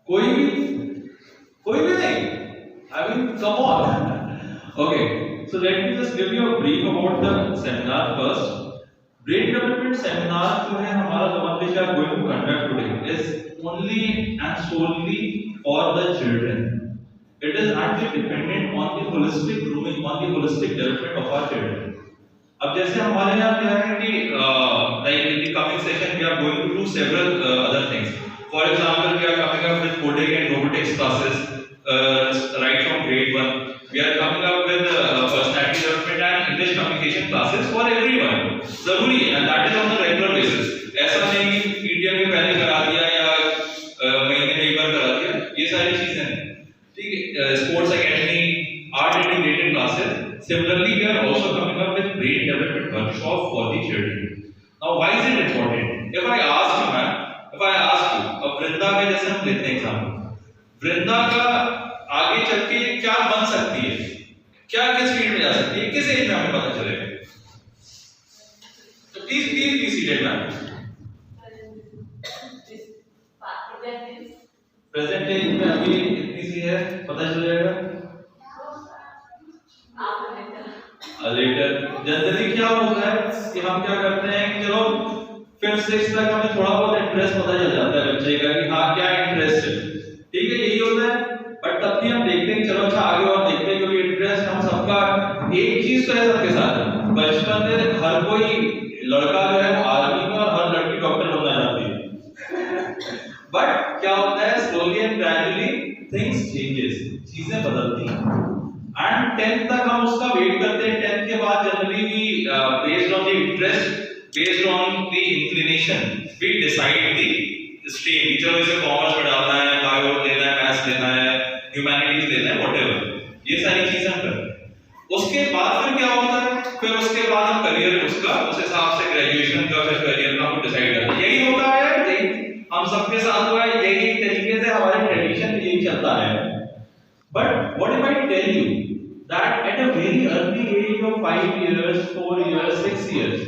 कोई भी नहीं। I mean, come on. Okay, so let me just give you a brief about the seminar first. Brain development seminar जो है हमारा जो which we are going to conduct today is only and solely for the children. It is actually dependent on the holistic grooming, on the holistic development of our children. अब जैसे हमारे यहाँ क्या है कि like in the coming session we are going to do several other things. For example, we are coming up with coding and robotics classes right from grade 1. We are coming up with personality development and English communication classes for everyone. जरूरी है and that is on the regular basis. ऐसा नहीं कि PTM में पहले करा दिया या महीने में एक बार करा दिया, ये सारी चीजें हैं। ठीक है, sports academy, art integrated classes. Similarly, we are also coming up with brain development workshop for the children. Now, why is it important? If I ask you, man, if I ask you, अब वृंदा का जैसे हम लेते हैं example, वृंदा का आगे चल के क्या बन सकती है, क्या किस फील्ड में जा सकती है, किस एज में हमें पता चलेगा? तो please be seated ma'am. Present age में अभी इतनी सी है, पता चलेगा लेटर। जनरली क्या होता है कि हम क्या करते हैं कि चलो 5th 6th तक हमें थोड़ा बहुत इंटरेस्ट पता चल जाता है बच्चे का कि हाँ क्या इंटरेस्ट है, ठीक है, यही होता है। बट तब भी हम देखते हैं चलो अच्छा आगे और देखते हैं क्योंकि इंटरेस्ट हम सबका एक चीज तो है सबके साथ, बचपन में हर कोई लड़का जो है वो आर्मी में और हर लड़की डॉक्टर बनना चाहती है। बट क्या होता है slowly and gradually things changes, चीजें बदलती हैं एंड 10th तक हम उसका वेट करते हैं। 10th के बाद generally we based on the interest, based on the inclination we decide the stream, चलो इसे कॉमर्स में डालना है, बायो लेना है, मैथ्स लेना है, ह्यूमैनिटीज लेना है, व्हाटएवर, ये सारी चीजें हम करते हैं। उसके बाद फिर क्या होता है, फिर उसके बाद हम करियर उसका उस हिसाब से ग्रेजुएशन का फिर करियर का हम डिसाइड करते हैं। यही होता है, यही हम सबके साथ हुआ है, यही तरीके से हमारे ट्रेडिशन में यही चलता है। But what if I tell you that at a very early age of 5 years, 4 years, 6 years,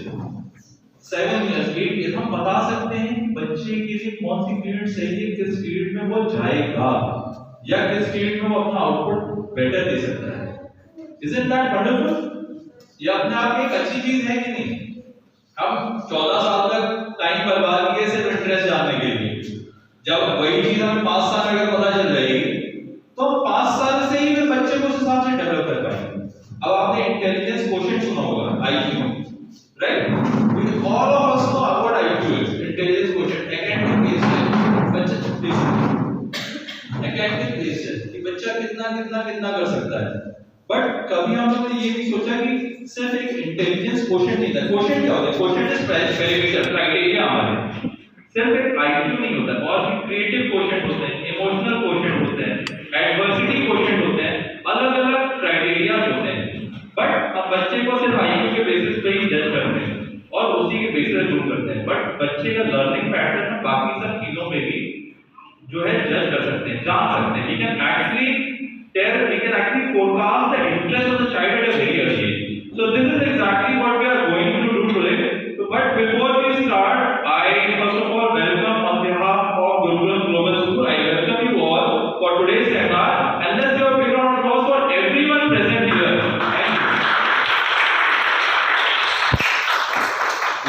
7 years, 8 years, हम बता सकते हैं कि बच्चे के लिए कौन सी फील्ड सही है, किस फील्ड में वो जाएगा या किस फील्ड में वो अपना आउटपुट बेटर दे सकता है। Isn't that wonderful? ये अपने आप में एक अच्छी चीज है कि नहीं? हम 14 साल तक टाइम बर्बाद किए सिर्फ इंटरेस्ट जानने के लिए, जब वही चीज हमें 5 साल में अगर पता चल जाएगी तो 5 साल से ही फिर बच्चे को उस हिसाब से डेवलप कर पाएंगे। अब आपने इंटेलिजेंस क्वोशिएंट सुना होगा, IQ, right? All of us know what IQ is, intelligence quotient, academic based, बच्चा एकेडमिक बेस्ड कि बच्चा कितना कर सकता है। बट कभी हमने ये नहीं सोचा कि सिर्फ एक इंटेलिजेंस क्वोशिएंट नहीं था। क्वोशिएंट क्या होता है? क्वोशिएंट इज पैरामीटर, क्राइटेरिया हमारे, सिर्फ एक आईक्यू नहीं होता, और भी क्रिएटिव क्वोशिएंट होते हैं, इमोशनल क्वोशिएंट होते हैं, एडवर्सिटी क्वोशिएंट होते हैं, अलग-अलग क्राइटेरिया होते हैं। बट अब बच्चे को सिर्फ आईक्यू के बेसिस पे ही जज करते हैं और उसी के बेसिस पे रूल करते हैं। बट बच्चे का लर्निंग पैटर्न में बाकी सब चीजों में भी जो है जज कर सकते हैं, जान सकते हैं। We can actually forecast the interest of the child at a very early age. So this is exactly what we are going to do today. So, but before we start, I first of all welcome on behalf of Gurukulam Global School. I welcome you all for today's seminar, and let's give a big round of applause for everyone present here.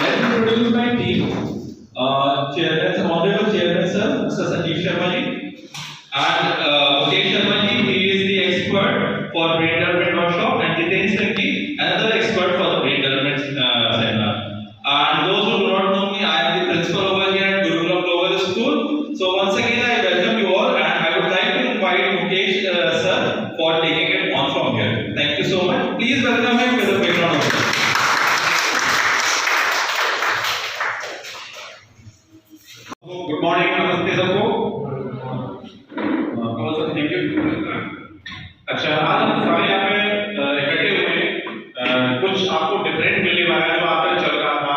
Let me introduce my team. Chairman, Honorable Chairman Sir, Mr. Sanjeev Sharma ji, and Mukesh Sharma ji, he is the expert for brain development workshop, and Jiten Singh ji, another expert for the brain development seminar. And those who do not know me, I am the principal over here at Gurukulam Global School. So once again, I welcome you all, and I would like to invite Mukesh sir for taking it on from here. Thank you so much. Please welcome him with a big round of applause. Good morning, namaste सबको। Thank you. अच्छा, आज हम सारे यहाँ पे इकट्ठे हुए, कुछ आपको डिफरेंट मिलने वाला है जो आपका चल रहा था।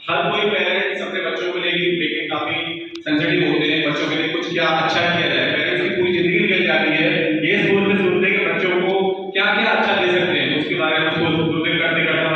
हर कोई पेरेंट्स अपने बच्चों को लेके काफी सेंसिटिव होते हैं, बच्चों के लिए कुछ क्या अच्छा किया जाए। पेरेंट्स की पूरी जिंदगी निकल जाती है ये सोचते सोचते कि बच्चों को क्या क्या अच्छा दे सकते हैं, उसके बारे में सोचते करते करते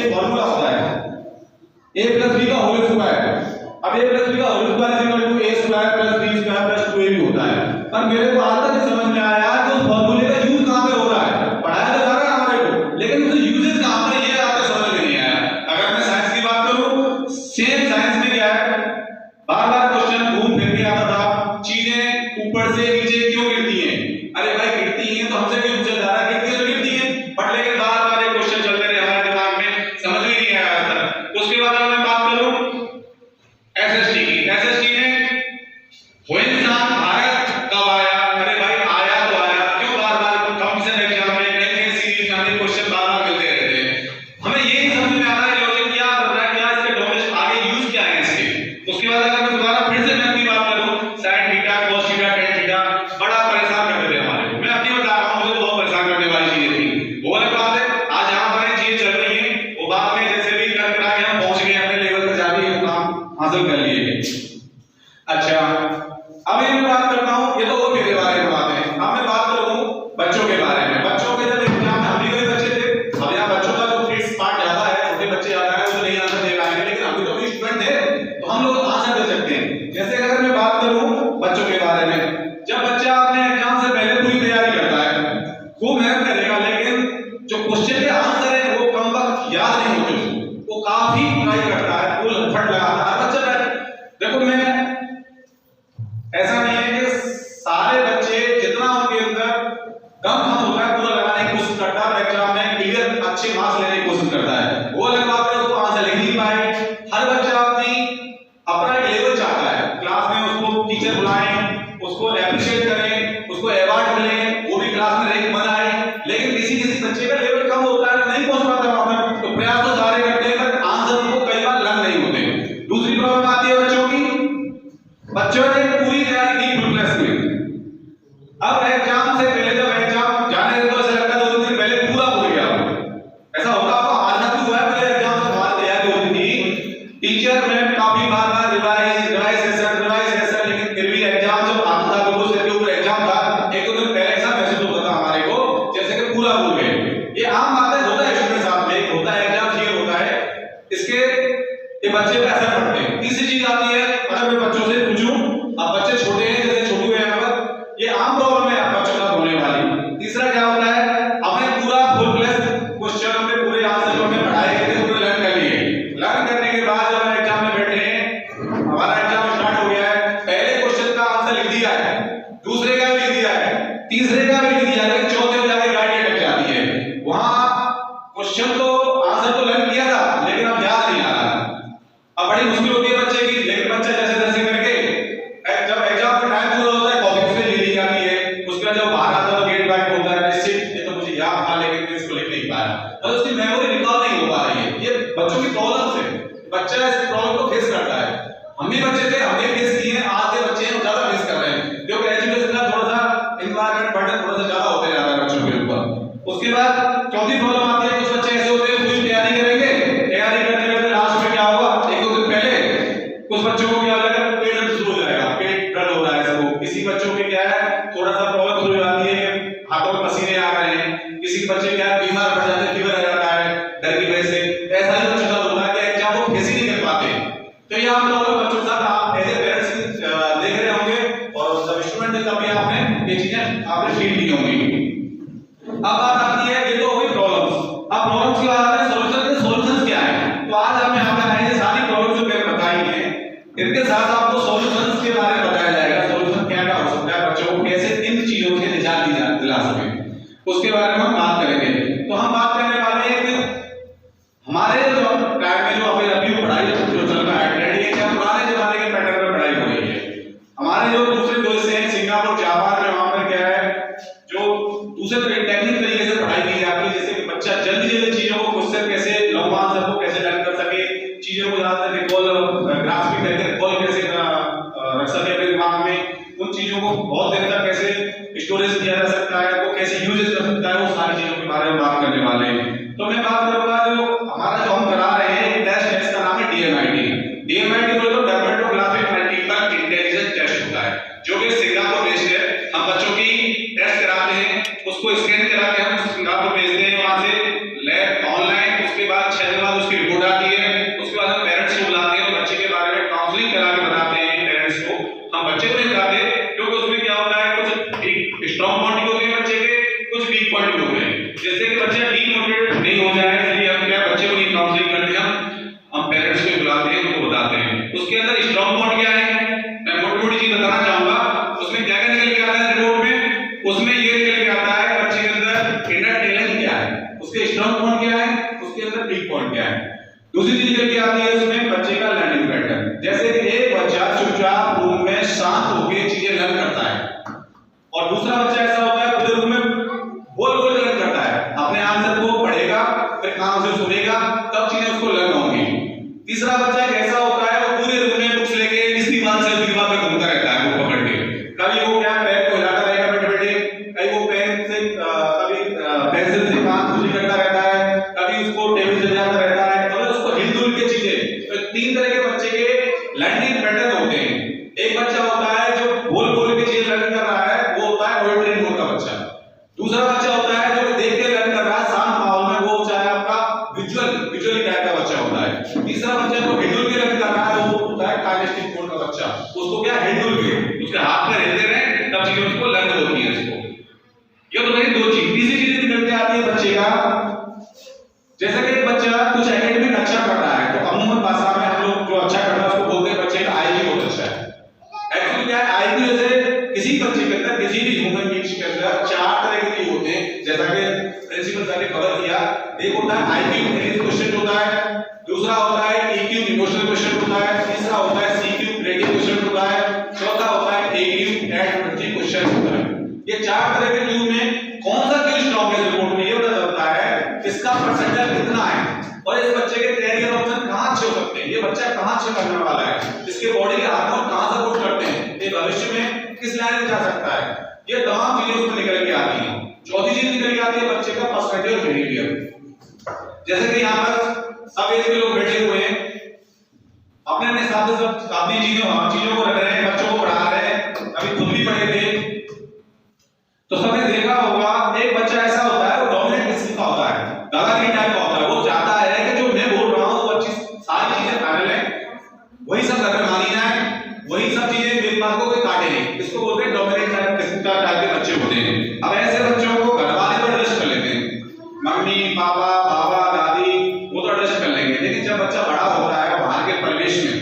एक फॉर्मूला होता है a प्लस b का होल स्क्वायर। अब a प्लस b का whole square equal to a square plus b square plus 2ab होता है। पर मेरे को आज तक समझ में आया कि उस फॉर्मूले का यूज कहां पे हो रहा है। पढ़ाया तो जा रहा है हमारे को, लेकिन उसका यूजेस कहां पर है ये आज तक समझ में नहीं आया। अगर मैं साइंस की बात करूं, सेम साइंस में क्या है, बार-बार क्वेश्चन घूम फिर के आता था, चीजें ऊपर से नीचे क्यों गिरती हैं। अरे भाई गिरती हैं तो हमसे क्यों पूछा जा रहा है, गिरती है तो गिरती है, बट लेकिन बार-बार ये क्वेश्चन चलते रहे हमारे दिमाग में, समझ में नहीं आया आज तक। उसके बाद अगर मैं बात करूं एसएसटी की, एसएसटी में वो इंसान भारत कब आया। अरे भाई आया तो आया, क्यों बार-बार कंपटीशन एग्जाम में नए-नए सीरीज में क्वेश्चन बार-बार मिलते रहते हैं। हमें ये नहीं समझ में आ रहा है लॉजिक क्या कर रहा है, क्या इसके डोमेन आगे यूज क्या है इसके। उसके बाद अगर मैं दोबारा फिर से मैं अपनी बात करूं, sin theta cos theta tan theta बड़ा परेशान करते थे हमारे को। मैं अपनी बता रहा हूं, मुझे बहुत परेशान करने वाली चीजें थी। वो वाली बात है, आज यहां पर चीज चल रही है, वो बाद में जैसे भी कर करा के हम पहुंच गए अपने लेवल पे, जाके वो काम हासिल कर लिए। अच्छा अब ये मैं बात करता हूं, ये तो वो मेरे बारे में बात है। अब मैं बात करूं बच्चों के बारे में। बच्चों के जब एग्जाम में हम भी कोई बच्चे थे, अब यहां बच्चों का जो फीस पार्ट ज्यादा है, छोटे बच्चे ज्यादा है, वो नहीं आंसर दे पाएंगे, लेकिन अभी तो भी स्टूडेंट थे तो हम लोग आंसर दे सकते हैं। जैसे अगर मैं बात करूं बच्चों के बारे में, जब बच्चा अपने एग्जाम से पहले पूरी तैयारी करता है, खूब मेहनत करेगा, लेकिन जो क्वेश्चन के आंसर है वो कम वक्त याद नहीं होते उसको, वो काफी ट्राई करता है, फुल एफर्ट लगाता है बच्चा। देखो मैं ऐसा नहीं है कि सारे बच्चे जितना उनके अंदर दम होता है पूरा लगाने की कोशिश करता है, एग्जाम में क्लियर अच्छे मार्क्स लेने की कोशिश करता है, वो अलग बात है, उसको आंसर लिख नहीं पाए। हर बच्चा अपना एक लेवल चाहता है, क्लास में उसको टीचर बुलाएं, उसको एप्रिशिएट करें, उसको अवार्ड मिले, वो भी क्लास में रैंक बनाए, लेकिन किसी किसी बच्चे का लेवल कम होता है, नहीं पहुंच पाता वहां तक, तो प्रयास तो सारे करते हैं पर आंसर उनको कई बार लग नहीं होते। दूसरी प्रॉब्लम आती है बच्चों की, बच्चों ने पूरी तैयारी की फुल क्लास में, अब एग्जाम से पहले जब एग्जाम जाने से तो ऐसा लगता है 2 दिन पहले पूरा भूल गया। ऐसा होता आपको आज तक हुआ है, पहले एग्जाम से हमारी तैयारी होती थी, टीचर में काफी बार रिवाइज सेशन, लेकिन फिर भी एग्जाम जब आता था, बिल्कुल सिर के ऊपर एग्जाम था, 1-2 दिन पहले ऐसा महसूस होता था हमारे को जैसे कि पूरा भूल गए। ये आम बात है, होता है स्टूडेंट साथ में, होता है एग्जाम क्लियर होता है, इसके ये बच्चे पे असर पड़ते हैं। तीसरी चीज आती है, अगर मैं बच्चों से पूछूं, अब बच्चे छोटे हैं, जैसे छोटू है यहाँ पर, ये आम प्रॉब्लम है बच्चों का होने वाली। तीसरा क्या होता है, हमें पूरा फुल प्लस क्वेश्चन में पूरे आंसर हमें पढ़ाए गए, पूरे लर्न कर लिए। लर्न करने के बाद जब हम एग्जाम में बैठे हैं, हमारा एग्जाम स्टार्ट हो गया है, पहले क्वेश्चन का आंसर लिख दिया है, दूसरे का भी लिख दिया है, तीसरे का भी लिख दिया है, लेकिन चौथे में जाके गाइड लग जाती है। वहां क्वेश्चन तो आंसर तो लर्न किया था, लेकिन अब याद नहीं आ रहा। अब बड़ी मुश्किल होती है बच्चे की, लेकिन बच्चा जैसे तैसे करके जब एग्जाम का टाइम पूरा होता है, कॉपी से ले ली जाती है, उसके बाद जब बाहर आता है तो गेट बैक होता है, इससे ये तो मुझे याद था लेकिन मैं इसको लिख नहीं पाया, और उसकी मेमोरी रिकॉल नहीं हो पा रही है। ये बच्चों की प्रॉब्लम है, बच्चा इस प्रॉब्लम को फेस करता है। हम भी बच्चे थे, हमने फेस किए हैं, आज के बच्चे हैं ज्यादा फेस कर रहे हैं, क्योंकि एजुकेशन का थोड़ा सा एनवायरनमेंट बर्डन थोड़ा सा ज्यादा होते जा रहा है बच्चों के ऊपर। उसके बाद चौथी प्रॉब्लम आती है, कुछ बच्चे ऐसे होते हैं पूरी तैयारी करेंगे, तैयारी करते करते लास्ट में क्या होगा, 1-2 दिन पहले कुछ बच्चों को क्या लगेगा, पेट दर्द शुरू हो जाएगा, पेट दर्द हो रहा है सबको। किसी बच्चों के क्या है, थोड़ा सा प्रॉब्लम शुरू हो जाती है, हाथों में पसीने आ रहे हैं, किसी के बच्चे क्या है बीमार पड़ जाते हैं, फीवर आ जाता है डर की वजह से। ऐसा ही बच्चों का होता है कि एग्जाम को फेस ही नहीं कर पाते। तो ये आप प्रॉब्लम बच्चों के साथ आप एज ए पेरेंट्स देख रहे होंगे, और जब स्टूडेंट थे तभी आपने ये चीजें आपने फील की होंगी। अब बात आती है, ये तो हुई प्रॉब्लम्स, अब प्रॉब्लम्स की बात आती है सॉल्यूशन के। सॉल्यूशंस क्या है, तो आज हम यहाँ पे आए, सारी प्रॉब्लम्स जो मैंने बताई हैं, इनके साथ आपको सॉल्यूशंस के बारे में बताया जाएगा। सॉल्यूशन क्या क्या हो सकता है, बच्चों को कैसे इन चीजों से निजात दिला सके, उसके बारे में हम बात करेंगे। तो हम बात करने वाले हैं कि हमारे जो टाइम में जो अभी पढ़ाई जो चल रहा है ट्रेंड, ये क्या पुराने जमाने के पैटर्न में पढ़ाई हो रही है। हमारे जो दूसरे देश हैं, सिंगापुर, जापान में, वहां पर क्या है, जो दूसरे टेक्निक तरीके से पढ़ाई की जाती है, जैसे कि बच्चा जल्दी जल्दी चीजों को क्वेश्चन कैसे लंबा आंसर को कैसे लर्न कर सके, चीजों को ज्यादा रिकॉल ग्रास्पिंग करके रिकॉल कैसे रख सके अपने दिमाग में, उन चीजों को बहुत देर तक कैसे स्टोरेज किया जा सकता है, वो कैसे यूज कर सकता है, वो सारी चीजों के बारे में बात करने वाले हैं। तो मैं बात करूंगा जो हमारा जो हम करा रहे हैं टेस्ट है, इसका नाम है DMIT। DMIT बोले तो डेमोग्राफिक मल्टीपल इंटेलिजेंस टेस्ट होता है, जो कि सिंगापुर बेस्ड है। हम बच्चों की टेस्ट कराते हैं, उसको स्कैन करा के हम सिंगापुर भेजते हैं, वहां से लैब ऑनलाइन, उसके बाद 6 दिन बाद उसके अंदर स्ट्रॉन्ग बॉन्ड क्या है, मैं मोटी मोटी चीज बताना चाहूंगा। उसमें क्या क्या निकल के आता है रिपोर्ट में, उसमें ये निकल के आता है बच्चे के अंदर इनर टेलन क्या है, उसके स्ट्रॉन्ग बॉन्ड क्या है, उसके अंदर वीक बॉन्ड क्या है। दूसरी चीज निकल के आती है उसमें बच्चे का लर्निंग पैटर्न, जैसे कि एक बच्चा चुपचाप रूम में शांत होकर चीजें लर्न करता है और दूसरा बच्चा ऐसा होता है पूरे रूम में बोल बोल लर्न करता है, अपने आंसर को पढ़ेगा फिर कान से सुनेगा तब चीजें उसको लर्न होंगी। तीसरा बच्चा कैसा होता है, वो पूरे रूम में बुक्स लेके इस दीवार से उस दीवार पे घूमता रहता है वो पकड़ के, कभी वो क्या पैर को हिलाता रहेगा बैठे बैठे, कभी वो पेन से कभी पेंसिल से कान खुली करता रहता है, कभी उसको टेबल से जाता रहता है, कभी उसको हिल-डुल के चीजें। तो तीन तरह के बच्चे के लर्निंग पैटर्न होते हैं। एक बच्चा होता है जो बोल बोल के चीज लर्न कर रहा है, वो होता है ऑडिटरी मोड का बच्चा। दूसरा बच्चा होता है जो देख के लर्न कर रहा है शांत माहौल में, वो होता है आपका विजुअली टाइप का बच्चा होता है। तीसरा बच्चा जो हिल-डुल के लर्न कर रहा है वो होता है काइनेस्टिक मोड का बच्चा, उसको क्या हिल-डुल के उसके हाथ में रहते रहे तब चीजें उसको लर्न होती है उसको। ये तो मेरी दो चीज। तीसरी चीज निकल के आती है बच्चे का, जैसे कि एक बच्चा कुछ एकेडमिक अच्छा कर रहा है तो अमूमन भाषा में हम लोग जो अच्छा कर रहा है उसको बोलते हैं बच्चे का आईक्यू बहुत अच्छा है। एक्चुअली क्या है आईक्यू, जैसे किसी बच्चे के अंदर किसी भी ह्यूमन बीइंग के अंदर चार तरह के चीज होते हैं, जैसा कि प्रिंसिपल सर ने कवर किया। एक होता है आईक्यू इंग्लिश क्वेश्चन होता है, दूसरा होता है ईक्यू इमोशनल क्वेश्चन होता है, तीसरा होता है सीक्यू क्रिएटिव क्वेश्चन होता है, चौथा होता है एक्यू एडवर्टिव क्वेश्चन होता है। ये चार तरह के क्यू में कौन सा क्यू स्ट्रांग है रिपोर्ट में ये पता चलता है, इसका परसेंटाइल कितना है और इस बच्चे के कैरियर ऑप्शन कहां अच्छे हो सकते हैं, ये बच्चा कहां अच्छे करने वाला है, इसके बॉडी के हार्मोन कहां सपोर्ट करते हैं, ये भविष्य में किस लाइन में जा सकता है, ये तमाम चीजें उसमें निकल के आती हैं। चौथी चीज निकल के आती है बच्चे का पर्सनैलिटी और बिहेवियर। जैसे कि यहां पर सब एज के लोग बैठे हुए हैं, अपने अपने हिसाब से सब अपनी चीजों को रख रहे हैं, बच्चों को पढ़ा रहे हैं, अभी खुद भी पढ़े थे तो सबने देखा होगा एक बच्चा ऐसा होता है वो डोमिनेंट किस्म का होता है, दादागिरी टाइप का होता है, वो चाहता है कि जो मैं बोल रहा हूं वो अच्छी सारी चीजें फाइनल है, वही सब घर में मानी जाए, वही सब चीजें मेरी बात को कोई काटे नहीं, इसको बोलते हैं डोमिनेंट टाइप किस्म का टाइप के बच्चे होते हैं। अब ऐसे बच्चों को घर वाले तो एडजस्ट कर लेते हैं, मम्मी पापा बाबा दादी वो तो एडजस्ट कर लेंगे, लेकिन जब बच्चा बड़ा होता है बाहर के परिवेश में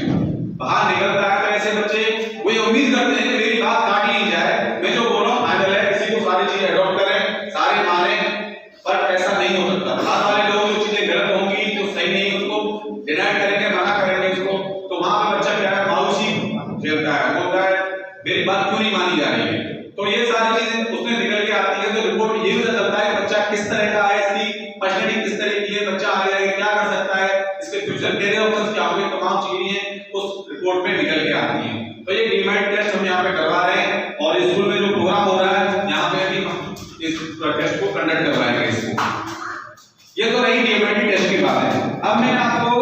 बाहर निकलता है तो ऐसे बच्चे वो उम्मीद करते हैं कि मेरी बात काटी नहीं जाए, मैं जो बोल रहा हूं फाइनल है, किसी को सारी चीजें अडॉप्ट करें, सारे माने, पर ऐसा नहीं हो सकता। बाहर वाले लोग जो चीजें गलत होंगी तो सही नहीं उसको डिनाई करेंगे, मना करेंगे उसको, तो वहां पे बच्चा क्या है मायूसी झेलता है, बोलता है मेरी बात क्यों नहीं मानी जा रही है। तो ये सारी चीजें उसमें निकल के आती है, तो रिपोर्ट ये भी पता चलता है बच्चा किस तरह का है, इसकी पर्सनैलिटी किस तरह की है, बच्चा आगे आगे क्या कर सकता है, इसके फ्यूचर कैरियर ऑप्शंस क्या होंगे, तमाम चीजें उस रिपोर्ट में निकल के आती हैं। तो ये डीमैट टेस्ट हम यहाँ पे करवा रहे हैं और स्कूल में जो प्रोग्राम हो रहा है यहाँ पे भी हम इस टेस्ट को कंडक्ट करवाएंगे इसको। ये तो रही डीमैट टेस्ट की बात है। अब मैं आपको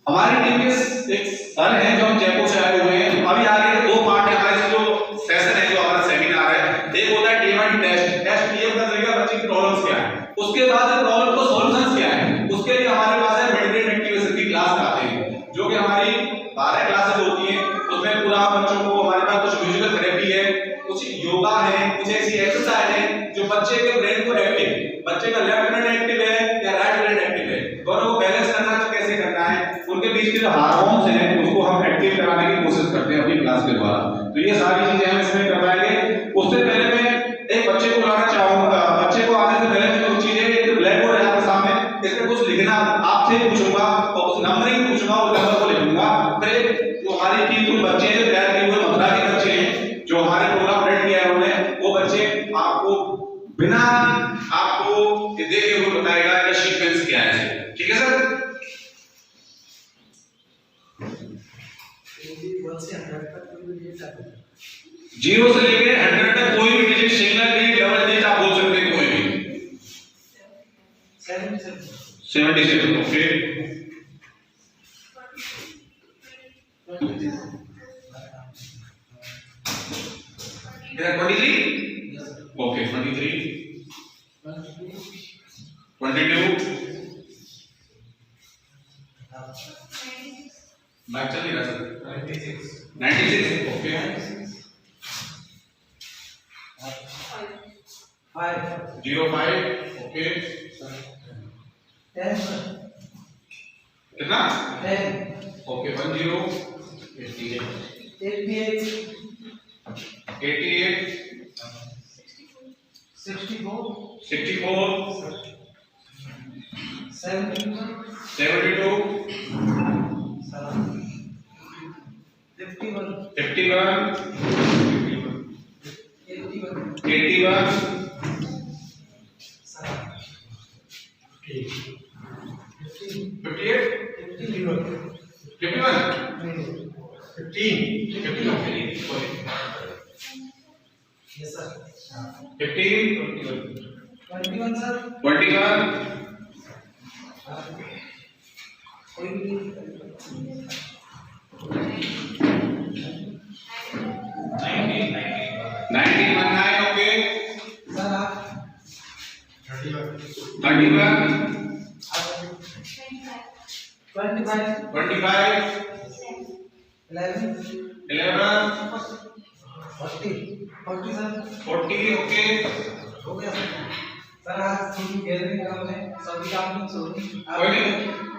हमारी टीम के एक सर हैं जो हम जयपुर से आए हुए हैं, अभी आगे दो पार्ट है हमारे जो सेशन है, जो हमारा सेमिनार है, एक होता है डीमैट टेस्ट, टेस्ट ये पता चलेगा बच्चे की प्रॉब्लम्स क्या है, उसके बाद प्रॉब्लम को सॉल्यूशंस क्या है, उसके लिए हमारे पास है मेडिटेटिव एक्टिविटी की क्लास आते हैं जो कि हमारी 12 क्लासेस होती हैं, उसमें पूरा बच्चों को हमारे पास कुछ म्यूजिकल थेरेपी है, कुछ योगा है, कुछ ऐसी एक्सरसाइज है जो बच्चे के ब्रेन को एक्टिव, बच्चे का लेफ्ट ब्रेन एक्टिव है या राइट ब्रेन एक्टिव है, दोनों को बैलेंस करना है तो कैसे करना है, उनके बीच के जो हार्मोन्स हैं उसको हम एक्टिव कराने की कोशिश करते हैं अपनी क्लास के द्वारा। तो ये सारी चीजें हम इसमें करवाएंगे। उससे पहले मैं एक बच्चे को लाना चाहूंगा, बच्चे को आने से पहले मैं कुछ चीजें ब्लैक बोर्ड है आपके सामने, इसमें कुछ लिखना आपसे पूछूंगा और उस नंबरिंग पूछूंगा और नंबर को लिखूंगा। फिर जो हमारी टीम के बच्चे हैं तैयार किए हुए मथुरा के बच्चे हैं जो हमारे प्रोग्राम रेड किया है उन्होंने, वो बच्चे आपको बिना आपको देखे हुए बताएगा कि सीक्वेंस क्या है। ठीक है सर? 0 से लेके 100 तक कोई भी digit, single digit, double digit आप बोल सकते हैं, कोई भी 77 ओके। क्या 23 ओके 23 22 बाइक चल नहीं रहा सर 96 ओके 05 ओके 10 कितना 10 okay 10 88 64 64 72 72 51 51 81 81 58 51 Yes, sir. 15 21, sir. 21 19 okay Sir, 31 25 25 11 11 40 sir. 40 okay हो गया सर. सर आज थोड़ी गैदरिंग काम है, सभी काम की सोनी. कोई नहीं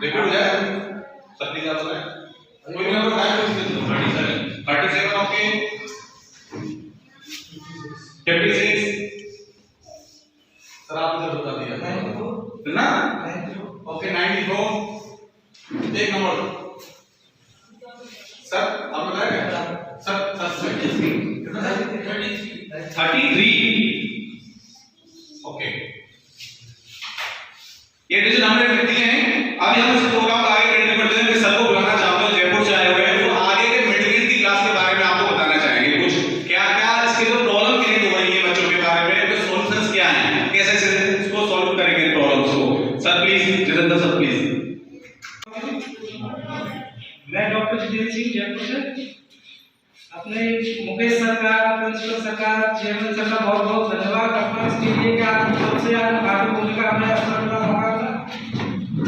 रिपीट हो जाए सभी का बोला कोई नहीं आपको टाइम दे दो 37 ओके 56 सर आपने तो बता दिया 92 ना 92 ओके 94 एक नंबर सर आप बताएंगे सर 33 ओके ये डिजिट हमने लिख दिए हैं. अभी हम इस प्रोग्राम का आगे कंटिन्यू करते हैं. मैं सर को बुलाना चाहूंगा जयपुर से आए हुए हैं तो आगे के मिडिल ग्रेड की क्लास के बारे में आपको बताना चाहेंगे कुछ क्या क्या इसके जो प्रॉब्लम क्रिएट हो रही है बच्चों के बारे में उनके सॉल्यूशंस क्या हैं कैसे इसको सॉल्व करेंगे प्रॉब्लम्स को. Sir please Jitendra sir please. मैं डॉक्टर जितेंद्र सिंह जयपुर से अपने मुकेश सरकार प्रिंसिपल सरकार चेयरमैन सर का बहुत बहुत धन्यवाद करता हूँ इसके लिए कि आप सबसे आगे बोलने का हमें अवसर मिला मौका मिला.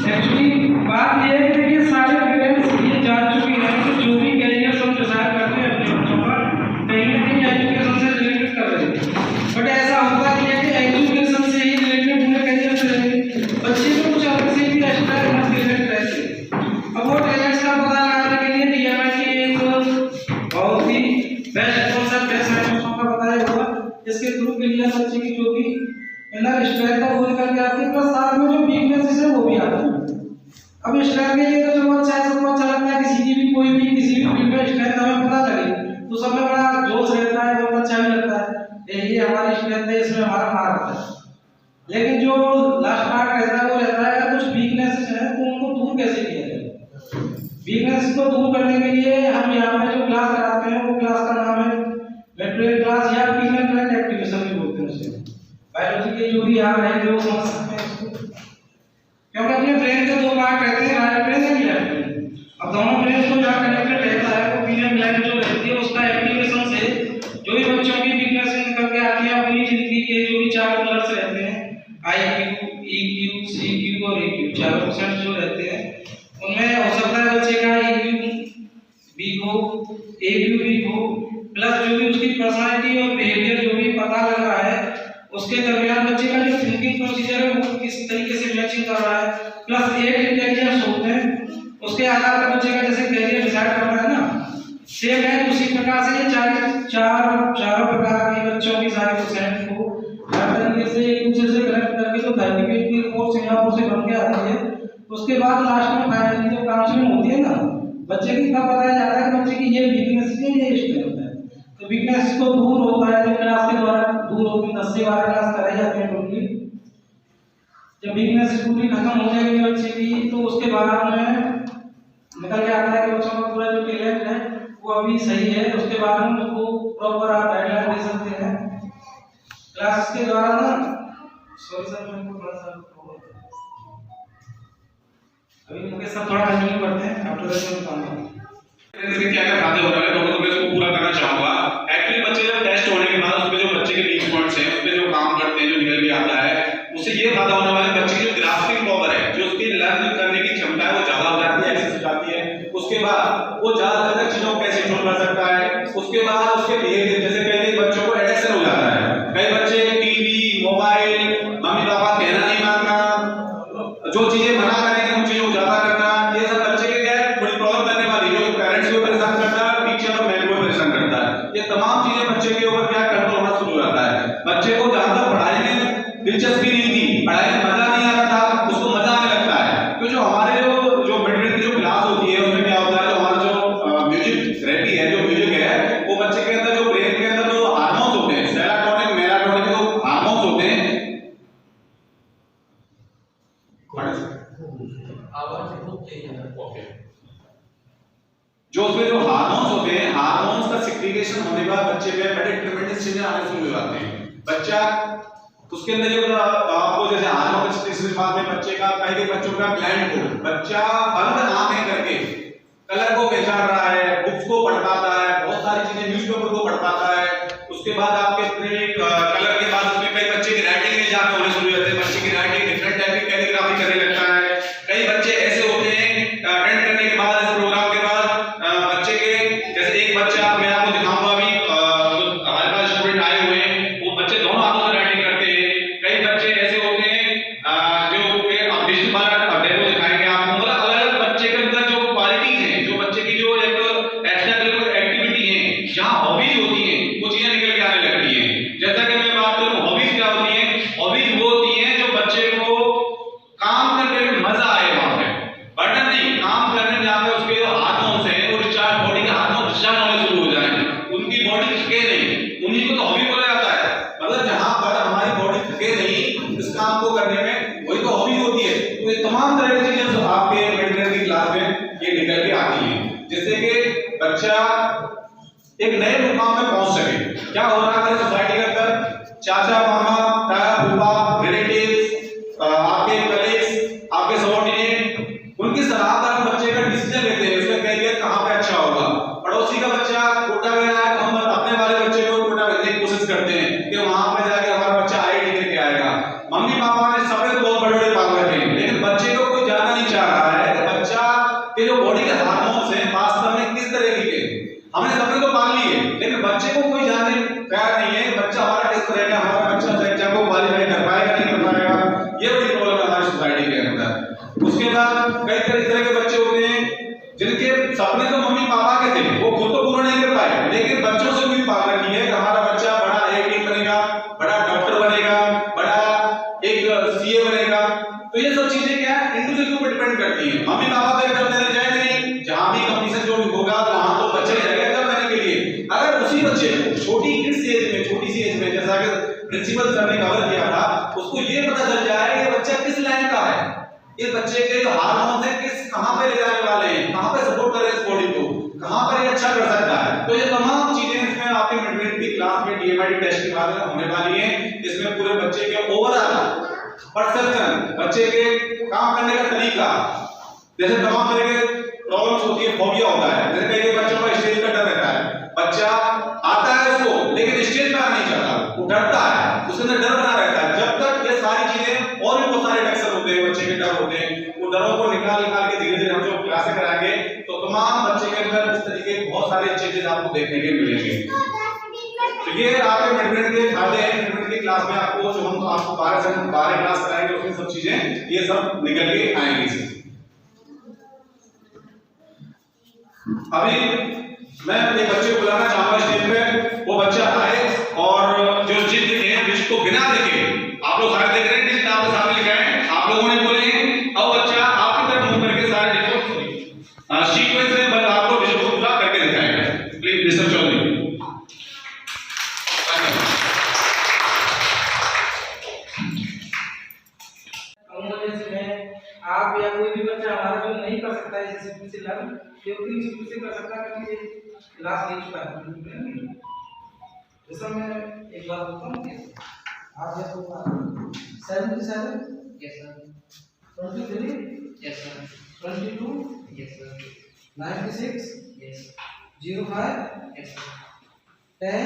एक्चुअली बात ये है कि देखिए सारे पेरेंट्स ये जान चुके हैं कि जो भी कैरियर हम डिसाइड करते हैं अपने बच्चों का कहीं ना कहीं एजुकेशन से रिलेटेड कर रहे हैं. बट ऐसा होता नहीं है कि एजुकेशन से ही रिलेटेड पूरे कैरियर से बच्चे को कुछ अलग से भी एक्स्ट्रा टैलेंट रहते हैं. अब वो टैलेंट्स का पता लगाने के लिए डीएमएड की एक बहुत ही बेस्ट कॉन्सेप्ट है साइंटिस्टों का बताया हुआ जिसके थ्रू क्लियर बच्चे की जो भी इनर स्ट्रेंथ है वो निकल के आती है प्लस साथ में जो वीकनेसेस है वो भी आती है. अब स्ट्रेंथ के लिए तो जो अच्छा है सबको अच्छा लगता है किसी की भी कोई भी किसी भी फील्ड में स्ट्रेंथ हमें पता लगे तो सब में बड़ा जोश रहता है बहुत अच्छा भी लगता है ये हमारी स्ट्रेंथ है इसमें हमारा मार होता है. लेकिन जो लास्ट पार्ट रहता है वो रहता है कुछ वीकनेसेस है तो उनको दूर कैसे किया जाए. वीकनेस को दूर करने के लिए हम यहाँ पे जो क्लास कराते हैं वो क्लास का नाम है मेट्रोएड क्लास या फीमेल ब्रेन एक्टिवेशन भी बोलते हैं उसे. बायोलॉजी के जो भी यहाँ है जो समझ सकते हैं इसको क्योंकि अपने ब्रेन के दो पार्ट रहते हैं राइट ब्रेन और लेफ्ट ब्रेन. अब दोनों ब्रेन को जहाँ कनेक्टेड रहता है वो फीमेल ब्रेन जो रहती है उसका एक्टिवेशन से जो भी बच्चों की वीकनेस निकल के आती है अपनी जिंदगी के जो भी चार कलर्स रहते हैं IQ, EQ, CQ और EQ चारों परसेंट जो रहते हैं उनमें हो सकता है बच्चे का EQ वीक हो AQ वीक हो प्लस जो भी उसकी पर्सनालिटी और बिहेवियर जो भी पता लग रहा है उसके दरमियान बच्चे का जो थिंकिंग प्रोसीजर है वो किस तरीके से मैचिंग कर रहा है प्लस एक इंटेलिजेंस होते हैं उसके आधार पर बच्चे का जैसे कैरियर डिसाइड कर रहा है ना सेम है उसी प्रकार से ये चारों प्रकार के बच्चों की सारे परसेंट को हर तरीके से एक दूसरे से कनेक्ट करके जो सर्टिफिकेट की रिपोर्ट सिंगापुर से बन के आती है उसके बाद लास्ट में फाइनली जो काउंसलिंग होती है ना बच्चे की तब बताया जाता है कि बच्चे की ये वीकनेस है ये स्ट्रेंथ है. तो वीकनेस को दूर होता है जो क्लास के द्वारा दूर होती है 10 से 12 क्लास कराई जाती है टोटली. जब वीकनेस पूरी खत्म हो जाएगी बच्चे की तो उसके बाद में निकल के आता है कि बच्चों का पूरा जो टैलेंट है वो अभी सही है. उसके बाद में उसको प्रॉपर आप गाइडलाइन दे सकते हैं क्लास के द्वारा ना. सॉरी सर मैं थोड़ा सा अभी मुकेश सर थोड़ा कंटिन्यू करते हैं आफ्टर दैट मैं बताऊंगा इसके क्या क्या फायदे हो रहे हैं दोनों मैं इसको पूरा करना चाहूंगा. एक्चुअली बच्चे जब टेस्ट होने के बाद उसमें जो बच्चे के वीक पॉइंट्स हैं उसमें जो काम करते हैं जो निकल के आता है उससे ये फायदा होने वाला है बच्चे की जो ग्रास्पिंग पावर है जो उसकी लर्न करने की क्षमता है वो ज्यादा हो जाती है एक्सेस हो जाती है. उसके बाद वो ज्यादा तक चीजों को कैसे इग्नोर कर सकता है. उसके बाद उसके बिहेवियर जैसे कई बच्चों को एडिक्शन हो जाता है. कई बच्चे टीवी मोबाइल मम्मी पापा कहना नहीं मानना जो चीजें मना करेंगे उन चीजों को ज्यादा करना ये सब आवाज बहुत तेज है। ओके, जो उसमें जो हार्मोन्स होते हैं, हार्मोन्स का सिक्रीकेशन होने के बाद बच्चे में बड़े ट्रिमेंडस चेंजेस आने शुरू हो जाते हैं। बच्चा उसके अंदर जो आपको जैसे हार्मोन का सिक्रीकेशन बाद में बच्चे का पहले बच्चों का ग्लैंड को बच्चा बंद आंखें करके कलर को पहचान रहा है, बुक्स को पढ़ पाता है, बहुत सारी चीजें न्यूज़पेपर को पढ़ पाता है। उसके बाद आपके कलर के बाद उसमें कई बच्चे की राइटिंग में जाके होने शुरू हो जाते हैं, बच्चे की राइटिंग डिफरेंट टाइप की कैलीग्राफी करने लगता है। कई बच्चे ऐसे होते हैं अटेंड करने के बाद इस प्रोग्राम के बाद बच्चे के जैसे एक बच्चा मैं आपको दिखाऊंगा अभी हमारे पास स्टूडेंट आए हुए हैं, वो बच्चे दोनों हाथों से राइटिंग करते हैं। कई बच्चे ऐसे होते हैं जो अब डिजिटल वाला डेमो दिखाएंगे आपको, मतलब अलग-अलग बच्चे के अंदर जो क्वालिटीज हैं, जो बच्चे की जो एक एक्स्ट्रा करिकुलर एक्टिविटी है, जहां हॉबीज होती हैं, वो चीजें निकल के आने लगती हैं। जैसा कि मैं बात करूं हॉबीज क्या होती हैं, हॉबीज वो होती हैं जो बच्चे को काम करने में मजा आए, वहां पे बटन नहीं, काम करने में जहां पे उसके जो हार्मोन्स हैं वो रिचार्ज, बॉडी के हार्मोन रिचार्ज होने शुरू हो जाएंगे, उनकी बॉडी थके नहीं, उन्हीं को तो हॉबी बोला जाता है। मतलब जहां पर हमारी बॉडी थके नहीं इस काम को करने में, वही तो हॉबी होती है। तो ये तमाम तरह की चीजें आपके मेडिकल की क्लास में ये निकल के आती हैं, जिससे कि बच्चा एक नए मुकाम में पहुंच सके। क्या हो रहा है सोसाइटी के अंदर, चाचा मामा ताया फूफा रिलेटिव्स आपके कलीग्स आपके सबॉर्डिनेट उनकी सलाह पर बच्चे का डिसीजन लेते हैं, उसका करियर कहां पे अच्छा होगा। पड़ोसी का बच्चा कोटा में आया तो हम अपने वाले बच्चे को कोटा भेजने की कोशिश करते हैं कि वहां पे जाके हमारा बच्चा आईआईटी करके आएगा। मम्मी पापा ने सपने तो बहुत बड़े-बड़े पाल रखे हैं, लेकिन बच्चे को कोई जाना नहीं चाह रहा है कि बच्चा के जो बॉडी के हार्मोन्स हैं वास्तव में किस तरह के हमने सपने तो पाल लिए, लेकिन बच्चे को कोई जानने तैयार नहीं है बच्चा हमारा किस तरह का, हमारा बच्चा एग्जाम को क्वालीफाई कर पाएगा नहीं कर पाएगा। ये बड़ी प्रॉब्लम है हमारी सोसाइटी के अंदर। उसके बाद कई तरह के बच्चे होते हैं जिनके सपने तो मम्मी पापा के थे, वो खुद तो पूरा नहीं कर पाए, लेकिन बच्चों से भी पाल रखी है कि हमारा बच्चा बड़ा आईआईटी बनेगा, बड़ा डॉक्टर बनेगा, बड़ा एक सीए बनेगा। तो ये सब चीजें क्या है, इंडिविजुअल के ऊपर डिपेंड करती है। मम्मी पापा तो एकदम देने जाएंगे नहीं, जहां भी कंपटीशन जो होगा वहां तो बच्चे जाएंगे एकदम देने के लिए। अगर उसी बच्चे को छोटी सी एज में जैसा कि प्रिंसिपल सर ने कवर किया था, उसको ये पता चल जाए कि बच्चा किस लाइन का है, ये बच्चे के जो हार्मोन्स हैं किस कहां पे ले जाने वाले हैं, कहां पे सपोर्ट कर रहे हैं इस बॉडी को, कहां पर ये अच्छा कर सकता है। तो ये तमाम चीजें इसमें आपके मेडिकल की क्लास में डीएमआईटी टेस्ट के बाद होने वाली हैं। इसमें पूरे बच्चे के ओवरऑल परसेप्शन, बच्चे के काम करने का तरीका, जैसे तमाम तरह के प्रॉब्लम्स होती है, फोबिया होता है, जैसे कई बच्चों का स्टेज का डर रहता है, बच्चा आता है उसको लेकिन स्टेज पे आना नहीं चाहता, वो डरता है, उसके अंदर डर बना रहता है। जब तक ये सारी चीजें और भी बहुत सारे रिएक्शन होते हैं, बच्चे के डर होते हैं, वो डरों को निकाल के धीरे-धीरे हम जो क्लासें कराएंगे तो तमाम बच्चे के अंदर इस तरीके के बहुत सारे चीजें आपको देखने के मिलेंगे। तो ये आपके मेडिकल के फायदे हैं। मेडिकल की क्लास में आपको जो हम आपको 12 क्लास कराएंगे उसमें सब चीजें ये सब निकल के आएंगी। अभी मैं एक बच्चे को बुलाना चाहूंगा स्टेज पे, वो बच्चा आए और जो जिद है जिसको बिना देखे, आप लोग सारे देख रहे हैं, जिस आपके सामने लिखा है, आप लोगों ने बोले अब बच्चा आपकी तरफ मुंह करके सारे लिखो, सीक्वेंस में बस आपको विजुअल को पूरा करके दिखाएगा। Please mister Chaudhary. आप या कोई भी बच्चा हमारा जो नहीं कर सकता है जैसे लर्न से कर सकता है कि क्लास ले चुका है। जैसा मैं एक बात बताऊं, आप जब 77 yes sir, 23 yes sir, 22 yes sir, 96 yes, 05 yes sir, 10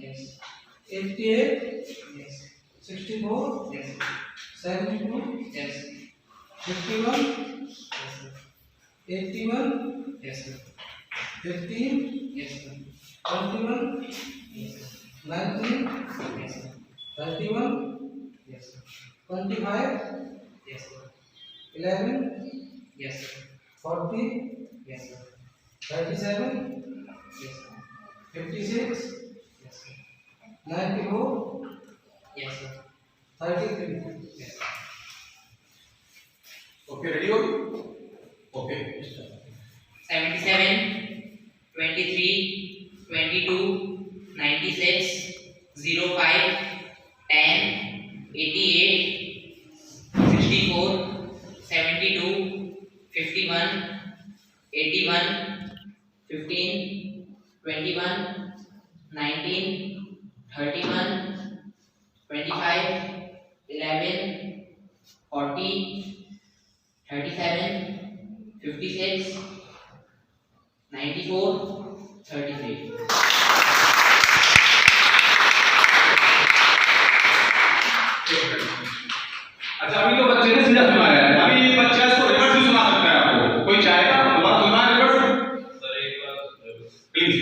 yes, 88 yes, 64 yes, 72 yes, 51 yes sir, 81 yes sir, 15 yes sir, 21 yes sir, 19 yes sir, 31 yes sir, 25 yes sir, 11 yes sir, 40 yes sir, 37 yes sir, 56 yes sir, 94 yes sir, 33 yes sir. Okay, ready हो? Okay, 77 23 22 96 05 10 88 64 51, 81, 15, 21, 19, 31, 25, 11, 40, 37, 56, 94, 33. अच्छा, अभी तो बच्चे ने सीधा सुनाया है, अभी बच्चा इसको रिवर्स भी सुना सकता है आपको, कोई चाहेगा दोबारा सुनना है रिवर्स? सर एक बार प्लीज।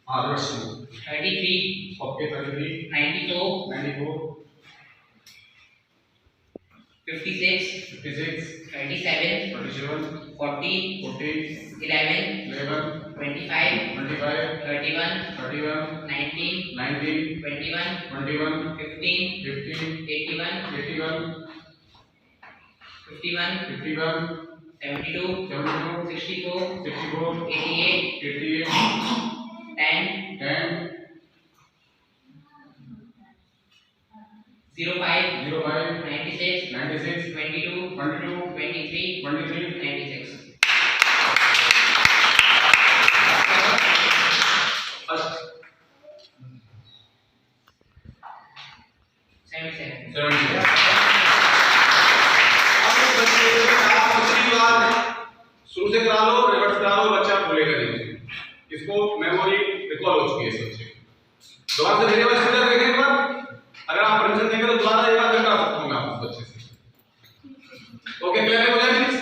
हाँ रिवर्स। 33, ओके 33, 94, 94, 56, 56, 37, 37, 40, 40, 11, 11, 25, 25, 31, 31, 19, 19, 21, 21, 15, 15, 81, 81, 51, 51, 72, 72, 64, 64, 88, 88, 10, 10, 05, 05, 96, 96, 22, 22, 23, 23, 96. first 77. 70. अब इस बच्चे को आप दूसरी बार शुरू से करा लो, रिवर्स करा लो, बच्चा भूलेगा नहीं। इसको मेमोरी रिकॉल हो चुकी है इस बच्चे की। दोबारा से मेरे पास स्पीकर देखें एक बार, अगर आप परमिशन देंगे तो दोबारा एक बार फिर करा सकता हूं मैं आपको बच्चे से। ओके, क्लियर हो जाए प्लीज।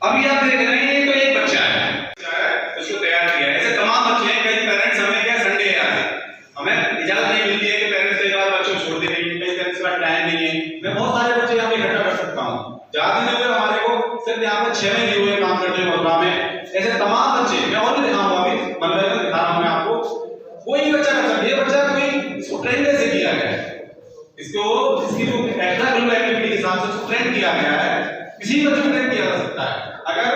अभी आप देख रहे हैं तो एक बच्चा है उसको तैयार किया है। ऐसे तमाम बच्चे हैं, कई पेरेंट्स हमें क्या संडे है आज हमें इजाजत नहीं मिलती है कि पेरेंट्स कई बार बच्चों को छोड़ देते हैं, कई पेरेंट्स का टाइम नहीं है। मैं बहुत सारे बच्चे यहाँ पे इकट्ठा कर सकता हूँ, ज्यादा दिन हुए हमारे को सिर्फ यहाँ पे 6 महीने हुए काम करते हुए प्रोग्राम में। ऐसे तमाम बच्चे मैं और भी दिखाऊंगा, अभी बनवाई में दिखा रहा हूँ मैं आपको। कोई बच्चा कर सकता है, ये बच्चा कोई इसको ट्रेन कैसे किया गया है, इसको इसकी जो एक्स्ट्रा करिकुलर एक्टिविटी के हिसाब से इसको ट्रेन किया गया है, किसी बच्चे को ट्रेन किया जा सकता है अगर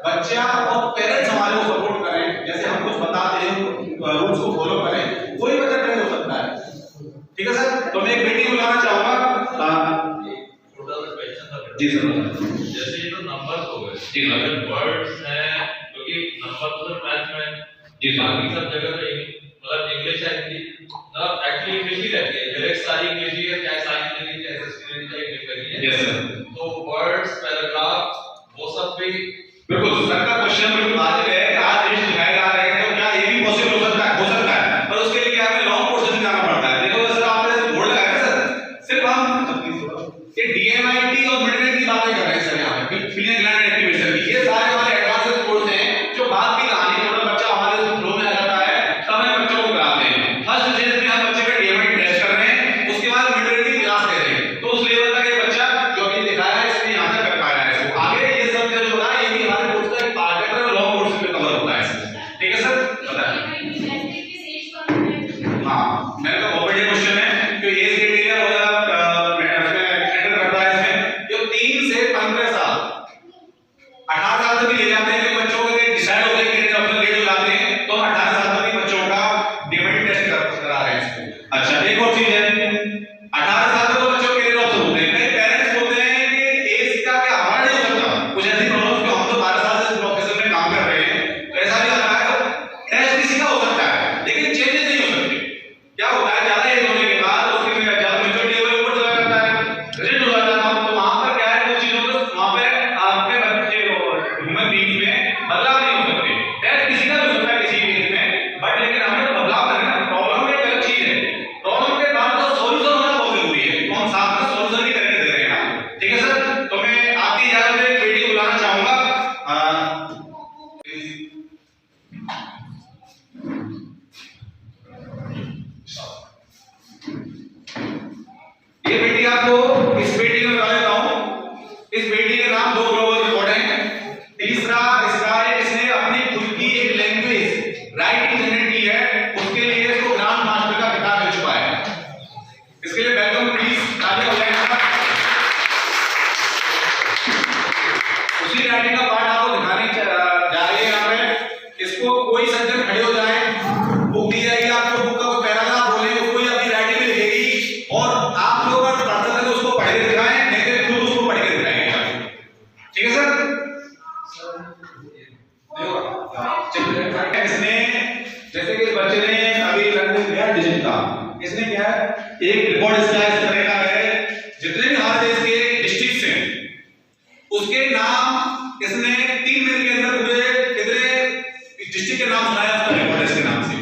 बच्चा और पेरेंट्स हमारे को सपोर्ट करें, जैसे हम कुछ बताते हैं रूल्स को फॉलो करें, कोई बच्चा ट्रेन हो सकता है। ठीक है सर, तो मैं एक बेटी को लाना चाहूंगा। छोटा सा क्वेश्चन था जी सर। जैसे ये तो नंबर हो गए, जी सर। अगर वर्ड्स हैं, क्योंकि नंबर तो मैथ में जी सर। बाकी सब जगह पे मतलब इंग्लिश है, हिंदी मतलब एक्चुअली इंग्लिश ही रहती है, डायरेक्ट सारी इंग्लिश ही है, चाहे साइंस ले लीजिए, एसएसटी ले लीजिए, इंग्लिश ले लीजिए। Yes sir. तो वर्ड्स, पैराग्राफ वो सब भी बिल्कुल सर का क्वेश्चन बिल्कुल वाजिब है कि आज लिस्ट दिखाए जा रहे हैं तो क्या ये भी पॉसिबल हो सकता है पर उसके लिए क्या हमें लॉन्ग प्रोसेस जाना पड़ता है। देखो सर आपने बोर्ड लगाया है सर, सिर्फ हम ये डीएमआईटी और मिडनाइट की बातें कर रहे हैं सर यहाँ पे पिलियन ग्लैंड एक्टिवेशन की। ये सारे हमारे एडवांस कोर्स हैं जो बाद की कहानी थोड़ा बच्चा हमारे फ्लो में आ जाता है तब हम बच्चों को कराते हैं। फर्स्ट स्टेज में हम बच्चे का डीएमआईटी टेस्ट कर रहे हैं, उसके बाद मिडनाइट की क्लास दे रहे हैं, तो उस लेवल तक ये बच्चा जो अभी दिखाया है इसने यहाँ तक कर पाया है। इसको आगे ये सब जो होता है ये भी हमारे कोर्स का एक पार्ट है, लॉन्ग कोर्स में कवर होता है। ठीक है सर, बताइए। हाँ, मेरे का बहुत बढ़िया क्वेश्चन है कि एज क्राइटेरिया बहुत ज्यादा एंटर करता है इसमें। जो 3 से 15 साल 18 साल तक भी ले जाते हैं, जो बच्चों के डिसाइड होते हैं कि डॉक्टर लेट हो जाते हैं तो 18 साल तक भी बच्चों का डीएमआईटी टेस्ट करा रहे हैं इसको। अच्छा, एक और चीज है, 18 साल तक तो बच्चों के लिए ऑप्शन होते हैं। कई पेरेंट्स बोलते हैं कि एज का क्या हमारा नहीं हो सकता, कुछ ऐसी प्रॉब्लम कि हम तो 12 साल से इस प्रोफेशन में काम कर रहे हैं, तो ऐसा भी होता है। टेस्ट किसी का हो सकता है लेकिन चेंजेस नहीं हो सकते। क्या होता है, ज्यादा एज होने के बाद उसके में ज्यादा मैच्योरिटी लेवल ऊपर चला जाता है, रिजिड हो जाता है, तो वहां पर क्या है कुछ चीजों को वहां पे आपके बच्चे ह्यूमन बीइंग में बदलाव नहीं हो सकते। टेस्ट किसी का भी हो सकता है किसी भी एज में, बट लेकिन हमें तो बदलाव करना है। प्रॉब्लम एक अलग चीज है, प्रॉब्लम के बाद तो सॉल्यूशन होना बहुत जरूरी है, तो हम साथ में सॉल्यूशन भी करके दे रहे हैं। ठीक है सर, तो मैं आपकी इजाजत से एक बेटी को बुलाना चाहूंगा। ये बेटी आपको इस बेटी में बता देता हूं, इस बेटी के नाम 2 ग्लोबल रिकॉर्ड हैं। तीसरा इसका है इसने अपनी खुद की एक लैंग्वेज राइटिंग जनरेट की है, उसके लिए इसको ग्रांड मास्टर का खिताब मिल चुका है। इसके लिए वेलकम प्लीज तालियां हो जाएगा। उसी राइटिंग का पार्ट आपको दिखाने जा रही है यहाँ पे। इसको कोई सज्जन खड़े हो जाए, बुक दी जाएगी आपको, बुक एक बच्चे ने अभी लर्निंग किया डिजिट का, इसने क्या है एक रिकॉर्ड इसका इस तरह का है, जितने भी हमारे देश के डिस्ट्रिक्ट्स हैं उसके नाम इसने 3 मिनट के अंदर पूरे कितने डिस्ट्रिक्ट के नाम सुनाया, उसका रिकॉर्ड है इसके नाम से।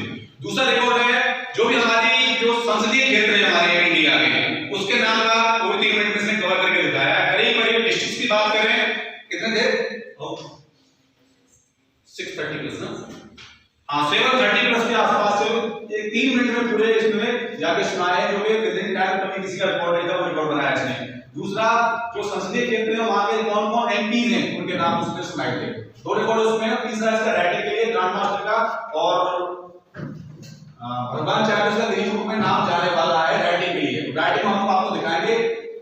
दूसरा रिकॉर्ड है जो भी हमारी जो संसदीय क्षेत्र है हमारे इंडिया के, उसके नाम का वो 3 मिनट में इसने कवर करके दिखाया है। करीब करीब डिस्ट्रिक्ट की बात करें कितने थे 630 प्लस ना, हाँ 730 प्लस के आसपास से ये 3 मिनट में पूरे इसमें जाके सुनाए, जो कि विदिन टाइम कभी किसी का रिकॉर्ड नहीं था, वो रिकॉर्ड बनाया इसने। दूसरा जो संसदीय क्षेत्र है वहां के कौन कौन एमपीज हैं उनके नाम उसने सुनाए थे, 2 रिकॉर्ड उसमें है। तीसरा इसका राइटिंग के लिए ग्रांड मास्टर का, और भगवान चाहे उसका देश में नाम जाने वाला है राइटिंग के लिए। राइटिंग हम आपको दिखाएंगे।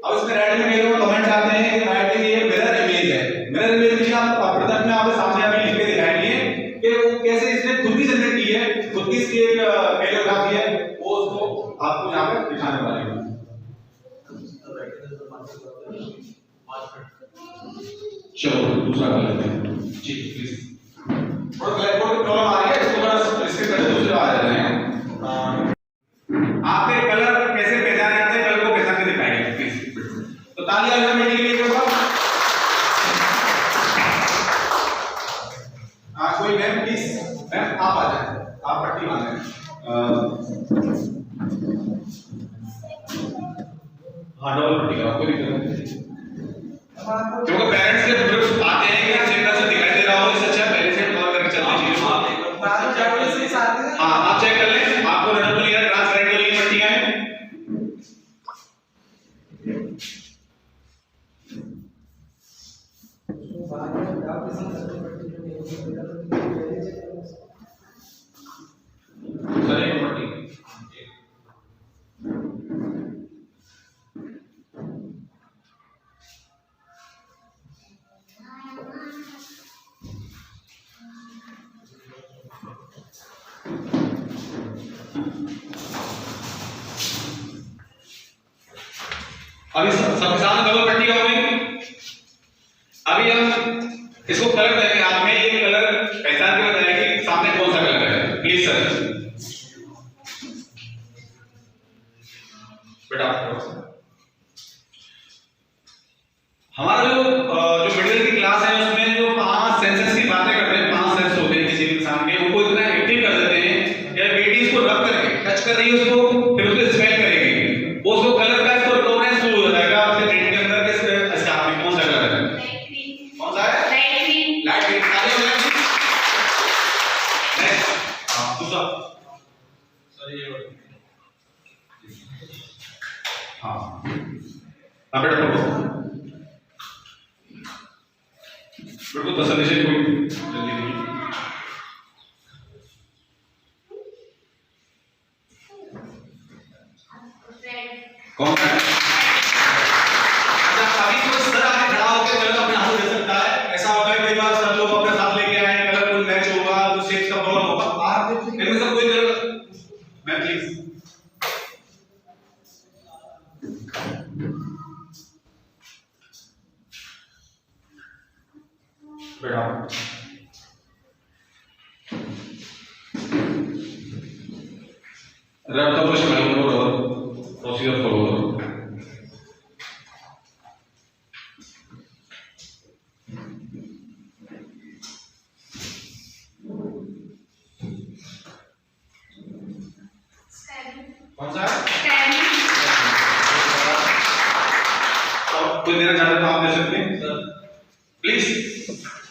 अब इसमें राइटिंग में लोग कमेंट आते हैं कि राइटिंग ये मिरर इमेज है। मिरर इमेज में आप प्रदर्शन में आपके सामने अभी लिख के दिखाएंगे कि वो कैसे इसने खुद भी जनरेट की है, खुद की इसकी एक कैलियोग्राफी है, वो उसको आपको यहां पे दिखाने वाले हैं। चलो दूसरा कर लेते हैं जी प्लीज। और ब्लैक बोर्ड की प्रॉब्लम आ रही है, इसको थोड़ा इसके पहले दूसरे आ जाते हैं। आपके कलर कैसे पहचाने जाते हैं, कलर को पहचान के दिखाएंगे प्लीज। तो तालियां अल्फाबेट के लिए होगा। हाँ कोई मैम प्लीज, मैम आप आ जाए, आप पट्टी बांधें। हाँ डबल पट्टी कराओ, कोई दिक्कत नहीं। क्योंकि पेरेंट्स के ग्रुप्स आते हैं कि अच्छे तरह से दिखाई दे रहा हो, इससे अच्छा पहले से कवर करके चलना चाहिए। हाँ आप चेक कर लें, आपको रनर क्लियर ट्रांसपेरेंट के लिए पट्टियां हैं। सर एक पट्टी अभी सबके सामने डबल पट्टी हो गई। अभी हम इसको कलर देंगे, हाथ में ये कलर पहचान के बताएं कि सामने कौन सा कलर है प्लीज सर। बेटा हमारा जो मिडिल की क्लास है उसमें जो 5 सेंसेस की बातें करते हैं, 5 सेंस होते हैं किसी इंसान के, उनको इतना एक्टिव कर देते हैं कि बेटी इसको रब करके टच कर रही है उसको, फिर उसको स्मेल करेगी, वो उसको कलर का इसको रिकॉग्नाइज शुरू हो जाएगा उसके ब्रेन के अंदर कि अच्छा आपने कौन सा कलर है, कौन सा है लाइट ग्रीन। आगे नेक्स्ट दूसरा सर ये हाँ अब बेटा बिल्कुल तसल्ली से, कोई जल्दी नहीं। कौन सा है? अच्छा अभी तो सर आगे खड़ा होकर कलर अपने हाथ दे सकता है। ऐसा होता है कई बार सर लोग अपने साथ लेके आए, कलर कोई मैच होगा तो शेप का प्रॉब्लम होगा, आप इनमें से कोई कलर मैं प्लीज बेटा रब तो कुछ नहीं करो, प्रोसीजर फॉलो करो। कौन सा है? और कोई देना चाहता तो आप दे सकते हैं सर प्लीज।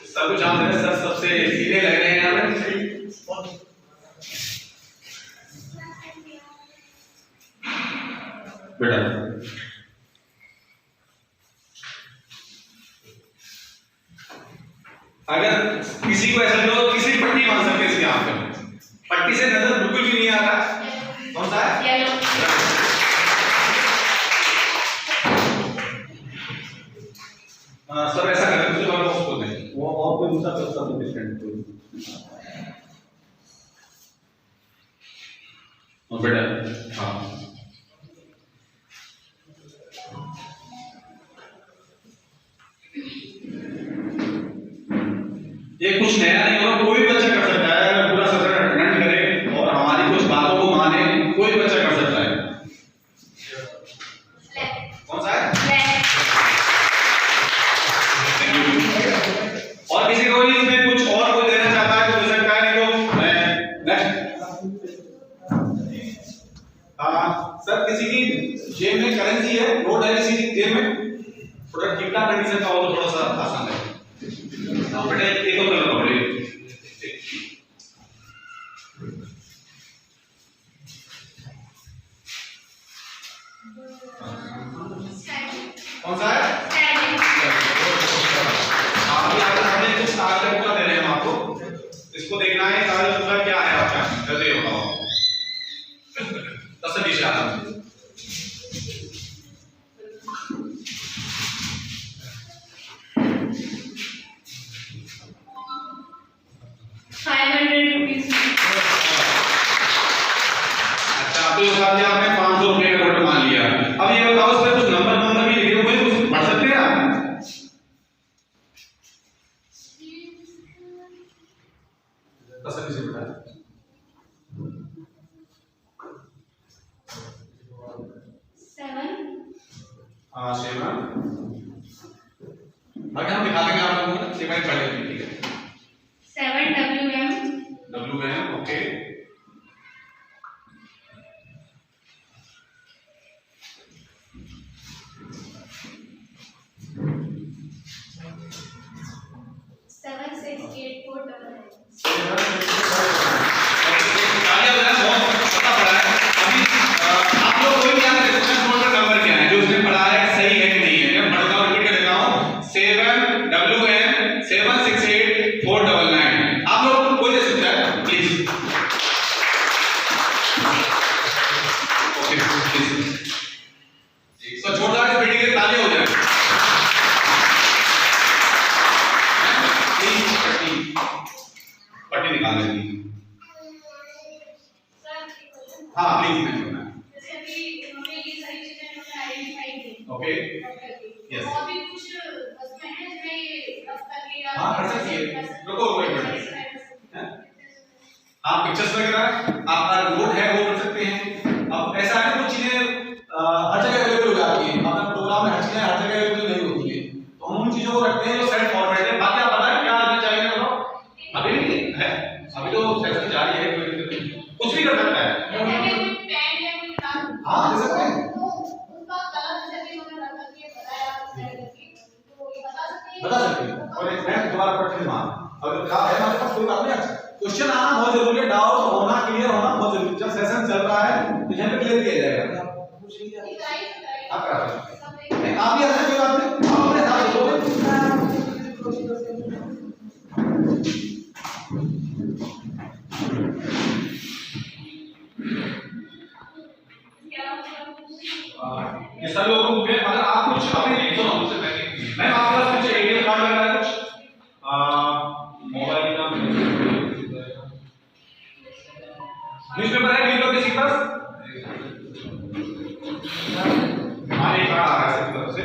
सर को जान देना, सर सबसे सीधे लग रहे हैं यहाँ पे। बेटा अगर किसी को ऐसा जो किसी पट्टी बांध सकते हैं इसके यहाँ पे, पट्टी से नजर बिल्कुल भी नहीं आ रहा, कौन सा है? सर ऐसा करें दूसरे वाला बॉक्स खोल दें, वो और कोई दूसरा करता तो डिफरेंट कोई। और बेटा हाँ ये कुछ नया नहीं होगा, कोई बच्चा कर सकता है अगर पूरा सत्र अटेंड करे और हमारे सर किसी की जेब में करेंसी है, नोट है किसी की जेब में, थोड़ा ठीक ठाक कंडीशन का हो तो थोड़ा सा आसान है। बेटा एक और कलर पकड़े, कौन सा है? अभी हमने कुछ कागज का दे रहे हैं हम आपको, इसको देखना है कागज का क्या है आपका, जल्दी बताओ। तसल्ली से आना। अच्छा तो इस बात आपने 500 रुपए का नोट मान लिया। अब ये बताओ उस पे कुछ नंबर भी लिखे हुए हैं, कुछ पढ़ सकते हैं आप? तसल्ली से बताएं। 7 7 आगे हम दिखा देंगे आप लोगों को, सेवन पढ़ लेंगे, ठीक है। 7 WM ओके, तो जोरदार इस बेटी के लिए तालियां हो जाए। पट्टी निकाल लेंगे। हाँ प्लीज ओके यस हाँ कर सकती है, रुको एक मिनट। आप पिक्चर्स वगैरह आपका नोट है वो कर सकते हैं। अब ऐसा है कुछ चीजें हर जगह अवेलेबल हो जाती है, अपना प्रोग्राम में हर चीजें हर जगह अवेलेबल नहीं होती है, तो हम उन चीजों को रखते हैं जो सेट फॉर्मेट है। बाकी आप बताएं क्या करना चाहिए, बताओ। अभी नहीं है, अभी तो सेशन जारी है, कुछ भी कर सकता है। हाँ दे सकते हैं, बता सकते हैं। और एक मैं दोबारा पढ़ के मान अगर क्या है हमारे पास कोई बात नहीं। क्वेश्चन आना बहुत जरूरी है, डाउट होना क्लियर होना बहुत जरूरी है। जब सेशन चल रहा है तो यहाँ पे क्लियर किया जाएगा। आप करा सकते हैं, आप भी आते हैं, कोई बात नहीं, आप अपने हिसाब से बोलें। ये सभी लोगों को अगर आप कुछ अपने लिखो ना उससे पहले मैं आपके पास कुछ एटीएम कार्ड वगैरह कुछ मोबाइल का न्यूज़पेपर है किसी किसी के पास? हाँ एक कार्ड आ रहा है सबकी तरफ से,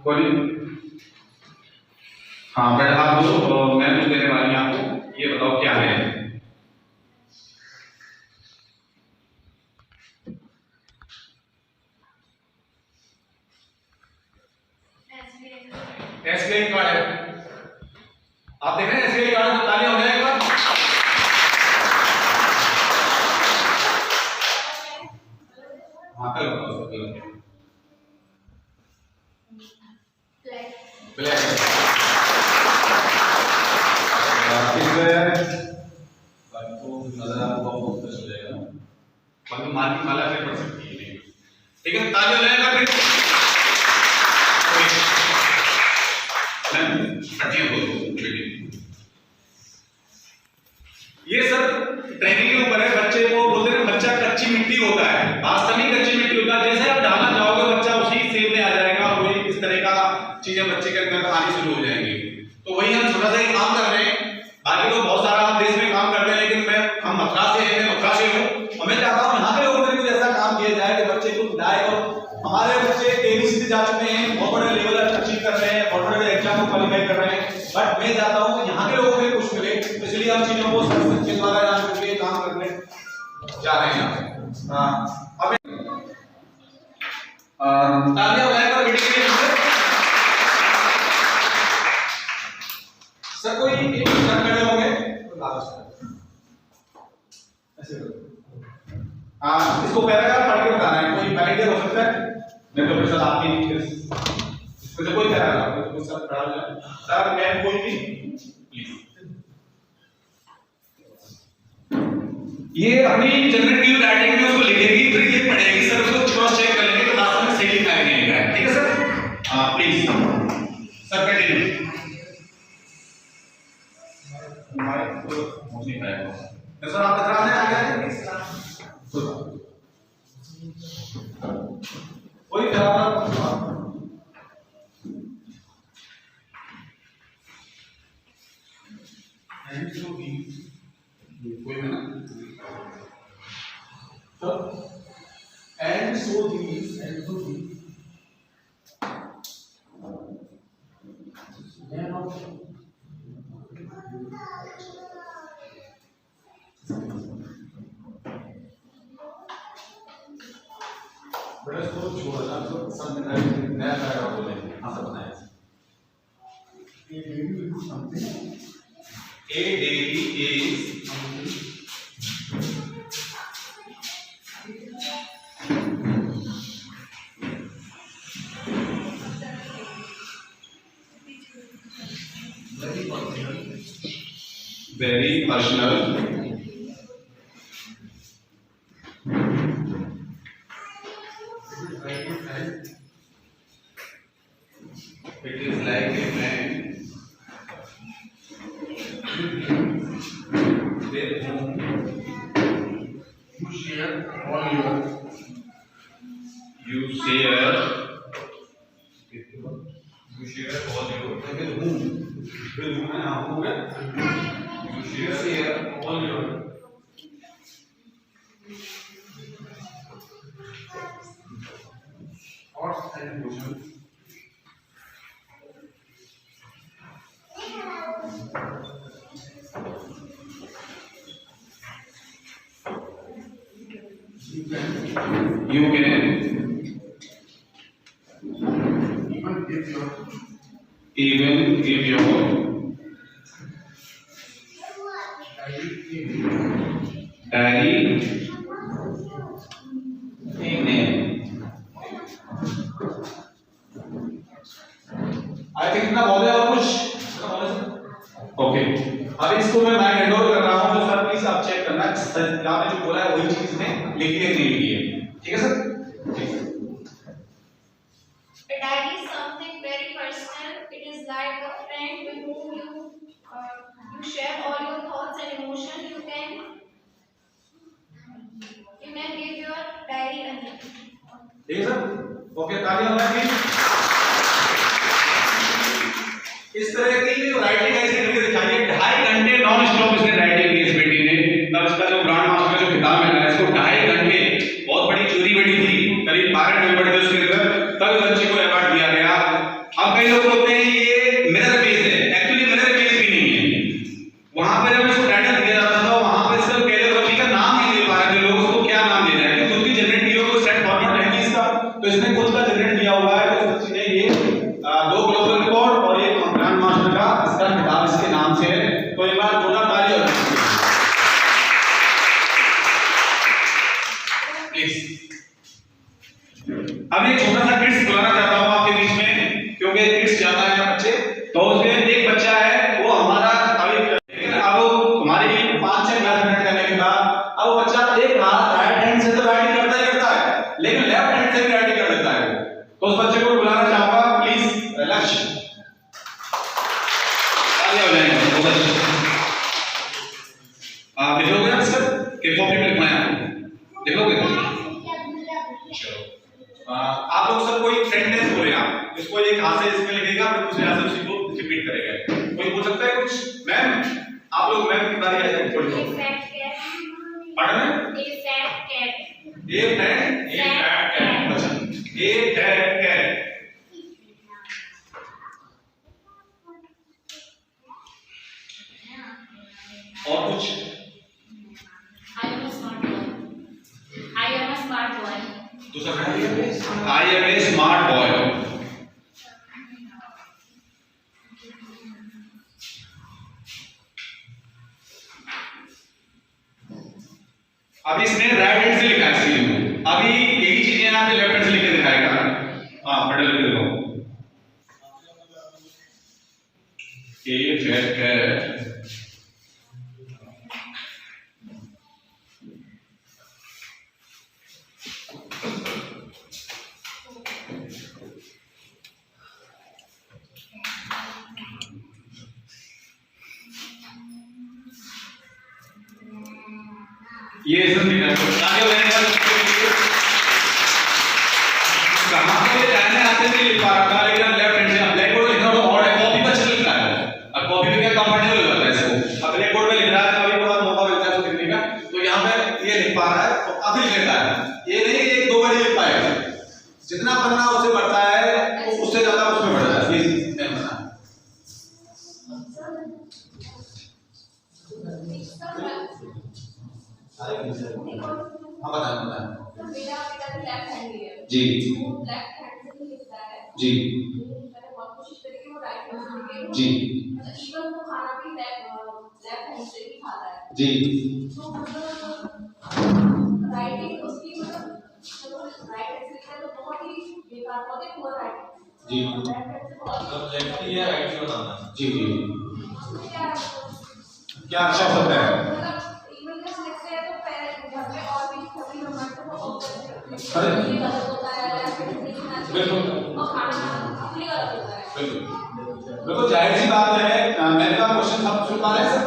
बोलिए। हाँ बेटा आप दो, मैं कुछ देने वाली हूँ आपको, ये बताओ क्या है? एसबीआई कार्ड है, आप देख रहे हैं एसबीआई कार्ड में तालियां हो जाएगा। हाँ कल बताओ ब्लैक नजर आपको बहुत अच्छा लगेगा, बाकी मार्किंग माला फिर पढ़ सकती है, ठीक है। तालियां हो जाएगा फिर ये सब ट्रेनिंग के ऊपर है। बच्चे को बोलते हैं बच्चा कच्ची मिट्टी होता है, वास्तव में कच्ची मिट्टी होता है। जैसे आप डालना चाहोगे बच्चा उसी सेप में आ जाएगा, वही इस तरह का चीजें बच्चे के अंदर आनी शुरू हो जाएंगी। तो वही हम छोटा सा काम कर रहे हैं, बाकी तो बहुत सारा देश में काम करते हैं, लेकिन हम मथुरा से हैं, मैं मथुरा से हूँ, और मैं चाहता हूँ यहाँ के लोगों में भी ऐसा काम किया जाए कि बच्चे को लाए। और हमारे बच्चे एबीसी जा चुके हैं, बहुत बड़े लेवल अचीव कर रहे हैं, बहुत बड़े एग्जाम को क्वालिफाई कर रहे हैं, बट मैं चाहता हूँ कि यहाँ के लोगों को कुछ मिले, इसलिए हम चीजों को संसद के द्वारा यहाँ पे काम करने जा रहे हैं। अब तालियां बजाएगा मीटिंग के लिए सर। कोई एक सर खड़े होंगे तो ऐसे हाँ, इसको पैराग्राफ पढ़ के बताना है। कोई आइडिया हो सकता है? नहीं तो फिर सर आपकी इसको कोई पैराग्राफ तो सर पढ़ा जाए। सर मैं कोई भी प्लीज ये अपनी जनरेटिव राइटिंग में उसको लिखेगी, फिर ये पढ़ेगी, सर उसको क्रॉस चेक कर लेंगे तो वास्तव में सही लिखा है नहीं लिखा है। ठीक है सर? हाँ प्लीज सर कंटिन्यू। माइक तो मुझे नहीं पाएगा सर, आप इधर आ गए कोई पैराग्राफ and so these कोई है ना तो and so these then of बड़ा इसको छोड़ना तो सब नया पैराग्राफ बोलेंगे। हाँ सब बनाया A daily is very personal. It is like a man with whom you share all your with whom you share all your thoughts and emotions. You can even if your diary name. I think इतना बहुत है और कुछ okay. अब इसको मैं hand over कर रहा हूँ तो सर प्लीज आप चेक करना सर आपने जो बोला है वही चीज में लिखी है नहीं लिखी है। ठीक है sir? A diary is something very personal. It is like a friend with whom you share all your thoughts and emotions. You can give your diary a name. ठीक है सर? ओके तालियां हो जाएंगी। इस तरह की जो राइटिंग ऐसी करके दिखाइए 2.5 घंटे नॉन स्टॉप इसने राइटिंग की इस बेटी ने। तब इसका जो ग्रांड मास्टर का जो खिताब मिला है इसको 2.5 घंटे बहुत बड़ी चोरी बड़ी थी, करीब 12 नवंबर थे उसके अंदर, तब इस बच्ची को अवार्ड दिया गया। अब कई लोग बोलते हैं ये मिरर बेस है, एक्चुअली मिरर बेस भी नहीं है। वहां पे जब इसको टाइटल दिया जाता था वहां पे इसका पहले बच्ची का नाम नहीं दे पा रहे थे लोग, उसको क्या नाम देना है, खुद की जनरेट किया को सेट फॉर्मेट है इसका, तो इसने खुद का जनरेट किया हुआ है। तो बच्ची ने ये 2 ग्लोबल रिकॉर्ड और एक ग्रांड मास्टर का इसका खिताब इसके नाम से है। तो एक बार जोरदार ताली हो प्लीज। अब एक छोटा सा किड्स बुलाना चाहता हूं आपके बीच में, क्योंकि किड्स ज्यादा है बच्चे, तो उसमें एक बच्चा है वो हमारा अभी, लेकिन अब हमारे लिए 5-6 क्लास अटेंड करने के बाद अब वो बच्चा एक हाथ राइट हैंड से तो राइटिंग करता ही करता है, लेकिन लेफ्ट हैंड से भी राइटिंग कर देता है। तो उस बच्चे को बुलाना चाहूंगा प्लीज। लक्ष्य तालियां हो जाएंगी। लिखोगे आप सर के कॉपी में लिखना है, लिखोगे? चलो आप लोग सब कोई सेंटेंस बोलेगा, इसको एक हाथ से इसमें लिखेगा फिर दूसरे हाथ से उसी को रिपीट करेगा। कोई बोल सकता है कुछ? मैम आप लोग मैम की बारी है, थोड़ी सी पढ़ना। ए फैट कैट। अच्छा ए फैट कैट। और कुछ? I am a smart boy. I am a smart boy. दूसरा I am a smart boy. अब इसने राइट हैंड से लिखा है स्क्रीन में, अभी यही चीजें यहाँ पे लेफ्ट हैंड से लिख के दिखाएगा। हाँ पढ़े लिख लो ए जेड है ये सब लिखा है। आगे मैंने कहां पे जाने आते नहीं लिख पा रहा था, लेकिन लेफ्ट हैंड से ब्लैक बोर्ड लिखना तो और है, कॉपी पर चल लिखा है। अब कॉपी पे क्या कंफर्टेबल हो जाता है इसको, अब ब्लैक बोर्ड पे लिख रहा है तो अभी बहुत मौका मिलता है उसको लिखने का, तो यहाँ पे ये लिख पा रहा है तो काफी लिख लेता है। ये नहीं कि एक दो बार लिख पाएगा, जितना पढ़ना उससे बढ़ता है तो उससे ज्यादा उसमें बढ़ जाता है। ये पढ़ना हाँ बताएं मेरा बेटा भी लेफ्ट हैंड है जी वो लेफ्ट हैंड से ही लिखता है जी मैंने बहुत कोशिश करी कि वो राइट हैंड से लिखे जी मतलब इवन वो खाना भी लेफ्ट हैंड से ही खाता है जी तो मतलब राइटिंग उसकी मतलब जब वो राइट हैंड से लिखता है तो बहुत ही बेकार बहुत ही पुअर राइटिंग जी लेफ्ट हैंड से बहुत लेफ्टी या राइटी बताना है। जी जी क्या क्या अच्छा होता है मतलब इवन जब लिखते हैं तो पहले घर में और भी सभी लोग तो बहुत अरे ये गलत होता है लेफ्ट हैंड से लिखना बिल्कुल और खाना अपनी गलत होता है बिल्कुल बिल्कुल जाहिर सी बात है। मैंने कहा क्वेश्चन सब सुन पा रहे हैं सर,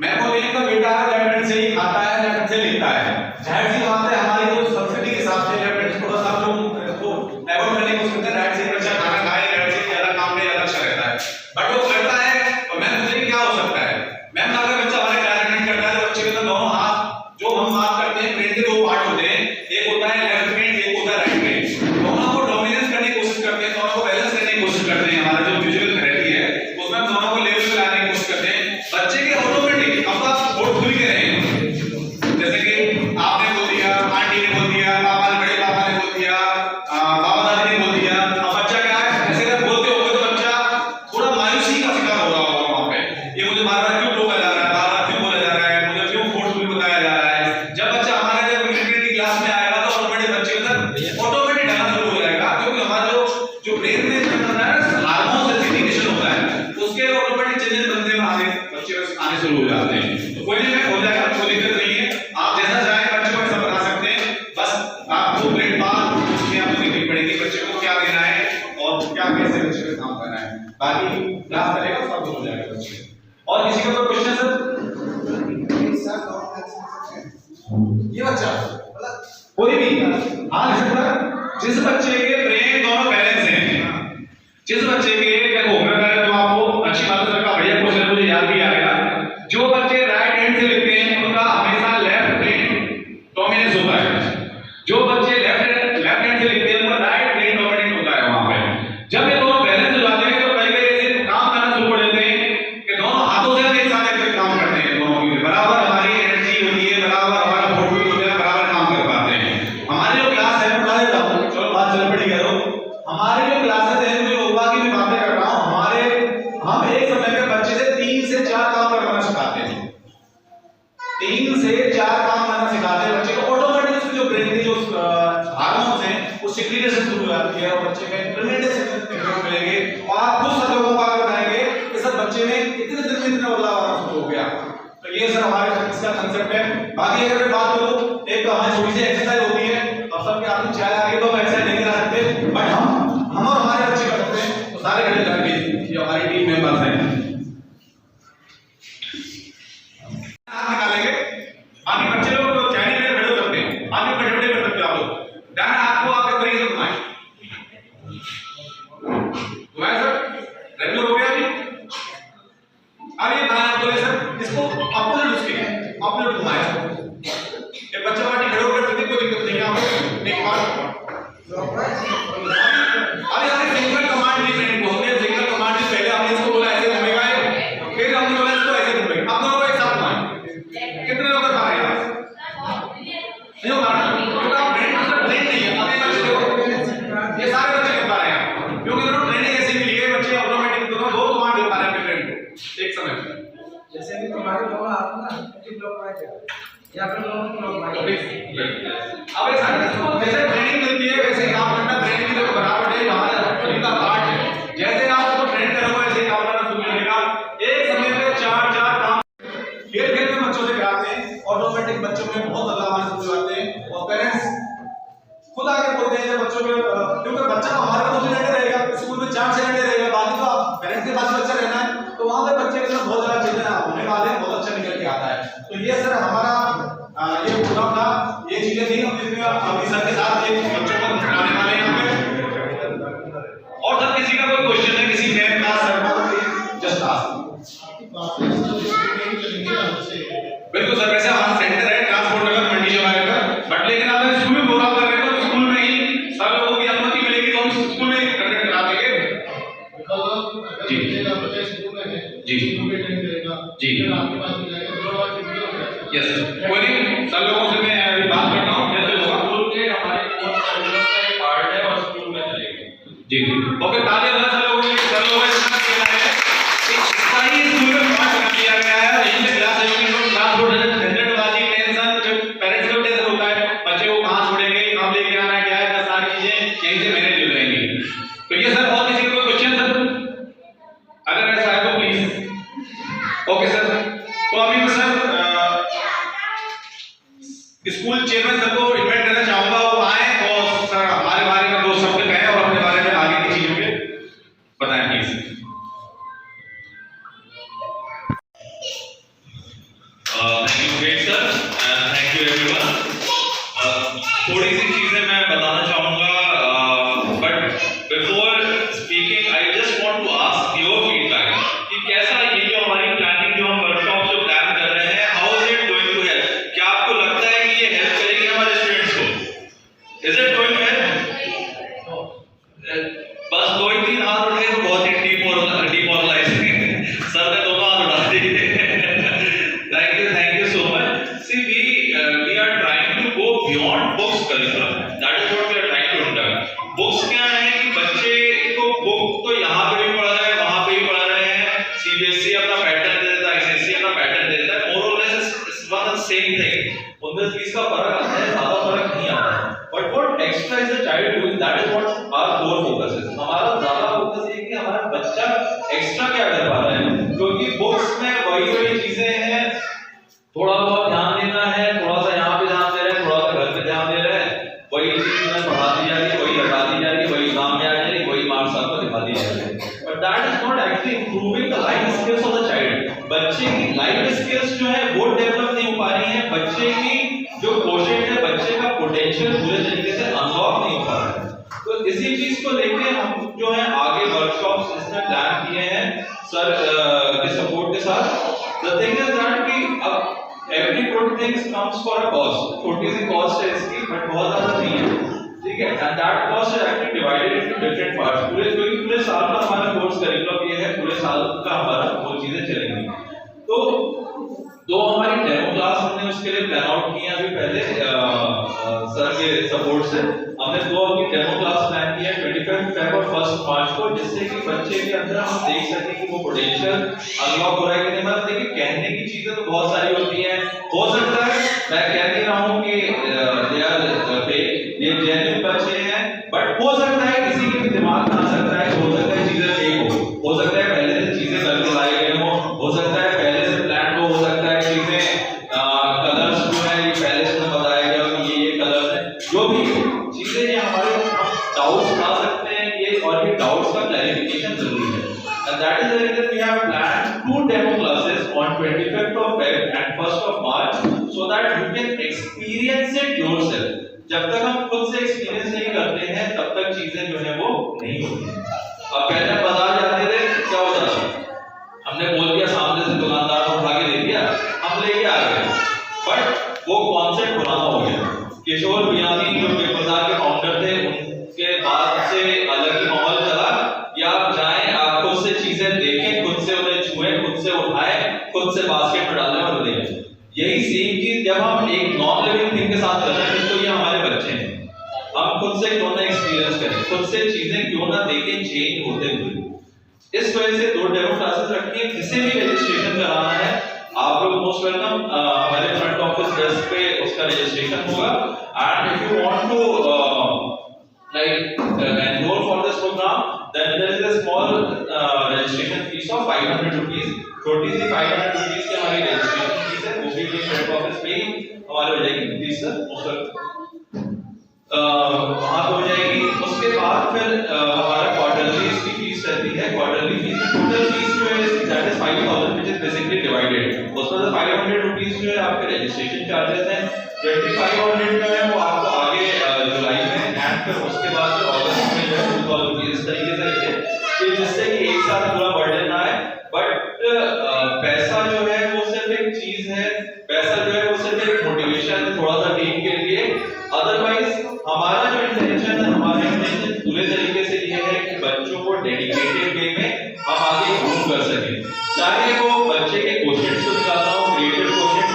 मैं बोले का बेटा लेफ्ट हैंड से ही खाता है लेफ्ट हैंड से लिखता है, जाहिर सी बात है हमारी जो संस्कृति के हिसाब से लेफ्ट हैंड थोड़ा सा जो इसको अवॉइड करने की कोशिश करते हैं, राइट से बच्चा खाना खाए राइट से ज्यादा काम में ज्यादा अच्छा रहता है, बट वो करता है। और मैम मुझे क्या हो सकता है मैम, अगर बच्चा हमारे क्लास अटेंड करता है तो बच्चे के अंदर दोनों हाथ जो हम बात करते हैं ब्रेन के दो पार्ट होते हैं, एक होता है लेफ्ट ब्रेन एक होता है राइट ब्रेन, दोनों को डोमिनेंस करने की कोशिश करते हैं, दोनों को बैलेंस करने की कोशिश करते हैं। हमारा जो विजुअल थेरेपी है उसमें हम दोनों को लेवल पे लाने की कोशिश करते हैं। बच्चे के ऑटोमेटिक अब आप बोर्ड खुल के रहे, जैसे कि आपने बोल दिया, आंटी ने बोल दिया, पापा ने बड़े पापा ने बोल दिया, बाबा दादी ने बोल दिया, अब बच्चा क्या है ऐसे जब बोलते होंगे तो बच्चा थोड़ा मायूसी का शिकार हो रहा होगा वहां पे, ये मुझे बार-बार क्यों टोका जा रहा है, बार-बार क्यों बोला जा रहा है, मुझे क्यों फोर्सफुली बताया जा रहा है। जब बच्चा हमारे जब मिलिट्री क्लास में आएगा तो ऑटोमेटिक बच्चे के अंदर ऑटोमेटिक डालना शुरू हो जाएगा, क्योंकि हमारा जो ब्रेन में हार्मोन सेंसिटिवेशन होता है उसके ऑटोमेटिक चेंजेस बंदे में आने बच्चे में आने शुरू हो जाते हैं। तो कोई नहीं हो जाएगा, कोई दिक्कत नहीं है, आप जैसा चाहें बच्चे को ऐसा बना सकते हैं, बस आपको ब्रेन बात उसमें आपको देखनी पड़ेगी बच्चे को क्या देना है और क्या कैसे बच्चे को काम करना है, बाकी क्लास करेगा सब कुछ हो जाएगा बच्चे। और किसी का कोई क्वेश्चन सर? ये बच्चा कोई भी हाँ सर, जिस बच्चे के ब्रेन दोनों बैलेंस हैं, जिस बच्चे के देखो मैं कह तो आपको अच्छी बात है सर का बढ़िया क्वेश्चन मुझे याद भी आ गया, जो बच्चे राइट हैंड से लिखते हैं उनका हमेशा लेफ्ट ब्रेन डोमिनेंस होता है, जो बच्चे लेफ्ट हैंड से लिखते हैं उनका राइट ब्रेन डोमिनेंट होता है वहां पे। जब ये दोनों बैलेंस हो जाते हैं तो कई ऐसे काम करना शुरू कर देते हैं कि दोनों हाथों से एक साथ एक काम करते हैं, दोनों की बराबर हमारी एनर्जी होती है, बराबर हमारा फोर्स होता है, बराबर काम कर पाते हैं। हमारी जो क्लास है मैं बता देता हूं, चलो बात चल पड़ी करो, हमारी जो क्लासेस है जो योगा की मैं बातें कर रहा हूं, हम एक समय में बच्चे से 3 से 4 काम करना सिखाते हैं, 3 से 4 काम करना सिखाते हैं बच्चे को, ऑटोमेटिक उसके जो ब्रेन के जो हार्मोन्स हैं वो सिक्रीशन शुरू हो जाती है और बच्चे में ट्रेमेंडस इफेक्ट मिलेंगे और आप खुद सब लोगों को आगे बताएंगे कि सर बच्चे में इतने दिन में इतना बदलाव आना शुरू हो गया। तो ये सर हमारे इसका कांसेप्ट है। बाकी अगर मैं बात करूं, एक तो हमारी छोटी सी एक्सरसाइज होती है, अब सबके आपने चाहे आगे तो एक्सरसाइज नहीं करा सकते, बट हम और हमारे बच्चे कर सकते हैं, तो सारे खड़े लड़के जो हमारी टीम मेंबर्स हैं हाथ निकालेंगे, बाकी बच्चे लोग तो चाइनीज में खड़े हो सकते हैं, बाकी खड़े कर सकते हो आप लोग, ध्यान आपको आप इस तरीके से घुमाएं, घुमाएं सर, रेगुलर हो गया अभी। अब ये बात बोले सर इसको अपोजिट उसके अपोजिट घुमाएं, ये बच्चा पार्टी खड़े होकर सकते कोई दिक्कत नहीं है आपको। एक बार अरे हमने सिंगल कमांड दी ट्रेनिंग को, हमने सिंगल कमांड दी, पहले हमने इसको बोला ऐसे घूमेगा, फिर हमने बोला इसको ऐसे घूमेगा, अब दोनों को एक साथ घुमाएं। कितने लोग कर पा रहे हैं नहीं हो पा रहा क्योंकि आप ब्रेन मतलब ब्रेन नहीं है, अभी बच्चे देखो ये सारे बच्चे कर पा रहे हैं क्योंकि दोनों ट्रेनिंग ऐसी मिली है, बच्चे ऑटोमेटिक दोनों दो कमांड दे पा रहे हैं अपने ब्रेन को एक समय पे। जैसे कि तुम्हारे दोनों हाथ ना ब्लॉक या फिर दोनों अब एक साथ जैसे ट्रेनिंग मिलती है वैसे काम करना, ट्रेनिंग भी देखो बराबर है, हमारा तरीका पार्ट है। जैसे आप उसको ट्रेन करोगे वैसे काम करना शुरू करेगा। एक समय पे चार काम खेल में बच्चों से कराते हैं, ऑटोमेटिक बच्चों में बहुत बदलाव आना शुरू हो जाते हैं और पेरेंट्स खुद आके बोलते हैं बच्चों के, क्योंकि बच्चा हमारे को घंटे रहेगा, स्कूल में 4 घंटे रहेगा, बाकी तो पेरेंट्स के पास बच्चा रहना है, तो वहां पे बच्चे के साथ बहुत ज्यादा चीजें होने वाले हैं, बहुत अच्छा निकल के आता है। तो ये सर हमारा ये प्रोग्राम था, ये चीजें थी हम इसमें अभी सर के साथ ये बच्चों को सिखाने वाले हैं यहाँ पे। और सर किसी का कोई क्वेश्चन है किसी मैम का सर को जस्ट आस्क। बिल्कुल सर, वैसे हमारा सेंटर है ट्रांसपोर्ट नगर मंडी जवाहर का, बट लेकिन आप स्कूल में प्रोग्राम कर रहे हैं तो स्कूल में ही सब लोगों की अनुमति मिलेगी तो हम स्कूल में कंडक्ट करा देंगे। जी जी जी यस सर, कोई नहीं, सब लोगों से मैं अभी बात करता हूँ जैसे स्कूल के हमारे कोर्स करिकुलम का एक पार्ट है और स्कूल में चलेंगे। जी जी ओके, तालियां बजा सब लोगों के लिए। सब लोगों ने इसका किया है कि इसका ही स्कूल में पार्ट बना दिया गया है। यहीं से क्लास है कि क्लास रोड झंझट वाली टेंशन पेरेंट्स को टेंशन होता है बच्चे को कहां छोड़ेंगे, कब लेके आना है, क्या है, सारी चीजें यहीं से मैनेज हो जाएंगी। तो ये सर, और किसी का कोई क्वेश्चन सर? अगर ऐसा है तो प्लीज। ओके सर, तो अभी मैं सर स्कूल चेयरमैन सर को इनवाइट करना चाहूंगा, वो आए और सर हमारे बारे में 2 शब्द कहें और अपने बारे में आगे की चीजों के बताएं please. Thank you great sir, thank you everyone. थोड़ी सी चीजें मैं बताना चाहूंगा, but before speaking I just want to ask your feedback कि कैसा ये जो हमारी प्लानिंग, जो हम वर्कशॉप जो प्लान कर रहे हैं, how is it going to help? क्या आपको लगता है कि ये हेल्प करेगी हमारे स्टूडेंट्स को? Is it going to help? बस 2-3 हाथ उठाए तो बहुत ही डिमोरलाइजिंग सर ने दोनों हाथ उठा दिए। Thank you so much. See, we are trying to go beyond books curriculum. That is what we are trying to conduct. Books क्या है कि बच्चे को बुक तो यहाँ पे भी पढ़ रहे हैं, वहाँ पे भी पढ़ रहे हैं, CBSE अपना पैटर्न दे देता है, ICSE अपना पैटर्न दे देता है, more or less it's one and same thing. 19-20 का फर्क आता है, ज़्यादा फर्क नहीं आता है. But what extra is the child doing? That is what our core focus is. हमारा ज़्यादा फोकस ये कि हमारा बच्चा एक्स्ट्रा क्या कर पा रहा है, क्योंकि बुक्स में वही चीजें हैं, थोड़ा बहुत ध्यान देना है, थोड़ा सा यहाँ पे ध्यान दे रहे हैं, थोड़ा सा घर पे ध्यान दे रहे हैं, वही चीज में पढ़ा दी जा रही है, वही हटा दी जा रही है, वही एग्जाम में आ जा रही है, वही मार्क्स आपको दिखा दी जा रही है। But that is not actually improving the life skills of the child. बच्चे की लाइफ स्किल्स जो है वो डेवलप नहीं हो पा रही है, बच्चे की जो कोशेंट है, बच्चे का पोटेंशियल पूरे तरीके से अनलॉक नहीं हो पा रहा है। तो इसी चीज को लेके हम जो है आगे वर्कशॉप्स इसमें प्लान किए हैं सर के सपोर्ट के साथ। द थिंग इज दैट कि अब every good thing comes for a cost. छोटी सी कॉस्ट है इसकी, बट बहुत ज्यादा नहीं है, ठीक है। And that cost is actually divided into different parts. पूरे साल का हमारा कोर्स करिकुलम ये है, पूरे साल का हमारा वो चीजें चलेंगी। तो 2 हमारी डेमो क्लास हमने उसके लिए प्लान आउट की है अभी पहले सर के सपोर्ट से। हमने 2 अपनी डेमो क्लास प्लान की है 25 फेब और 1 मार्च को, जिससे कि बच्चे के अंदर हम देख सकें कि वो पोटेंशियल अनलॉक हो रहा है कि नहीं। मतलब देखिए, कहने की चीजें तो बहुत सारी होती हैं, हो सकता है मैं कह नहीं रहा हूँ कि ये जेन्युइन बच्चे हैं, बट हो सकता है किसी के भी दिमाग में आ सकता है, हो सकता है चीजें फेक हो सकता है पहले से चीजें करके लाए गए हो सकता है पहले से प्लान हो सकता है चीजें कलर्स जो है ये पहले से बताया गया कि ये कलर्स है, जो भी चीजें ये हमारे डाउट्स आ सकते हैं ये, और ये डाउट्स का क्लैरिफिकेशन जरूरी है। And that is the reason we have planned 2 demo classes on 25th of Feb and 1st of March, so that you can experience it yourself. जब तक हम खुद से एक्सपीरियंस नहीं करते हैं तब तक चीजें जो है वो नहीं होती। अब पहले बाजार जाते थे क्या होता था, हमने बोल दिया, सामने से दुकानदार को उठा के दे दिया, हम लेके आ गए, बट वो कॉन्सेप्ट पुराना हो गया। किशोर बियानी जो बाजार के फाउंडर थे, उनके बाद से अलग ही माहौल चला कि आप जाएं, आप खुद से चीजें देखें, खुद से उन्हें छुएं, खुद से उठाएं, खुद से बास्केट में डालें और ले जाएं। यही सेम चीज जब हम एक नॉन लिविंग थिंग के साथ कर रहे हैं, तो ये हमारे बच्चे हैं, हम खुद से क्यों ना एक्सपीरियंस करें, खुद से चीजें क्यों ना देखें चेंज होते हुए। इस वजह से 2 डेमो क्लासेस रखी है। किसी भी रजिस्ट्रेशन कराना है आप लोग मोस्ट वेलकम, हमारे फ्रंट ऑफिस डेस्क पे उसका रजिस्ट्रेशन होगा। And if you want to like enroll for this program, then there is a small registration fees of 500 rupees। छोटी सी 500 rupees की हमारी registration fees है, वो भी फ्रंट ऑफिस पे ही हमारे हो जाएगी। प्लीज सर वहाँ पे हो जाएगी। उसके बाद फिर हमारा क्वार्टरली इसकी फीस रहती है। क्वार्टरली फीस में टोटल फीस जो है इसकी that is 5000 which is basically divided. उसमें से 500 रुपीस जो है आपके रजिस्ट्रेशन चार्जेस हैं, 2500 जो है वो आपको आगे जुलाई में एंड फिर उसके बाद फिर अगस्त में जो है 2000 रुपीस इस तरीके से रखे कि जिससे कि एक साथ पूरा बर्डन ना आए। बट पैसा जो है वो सिर्फ एक चीज है, पैसा जो है वो सिर्फ एक मोटिवेशन है थोड़ा सा टीम के लिए। अदरवाइज हमारा जो इंटेंशन है, हमारा इंटेंशन पूरे तरीके से ये है कि बच्चों को डेडिकेटेड वे में हम आगे ग्रूम कर सकें, चाहे वो बच्चे के क्वेश्चन से निकालना हो, क्रिएटिव क्वेश्चन,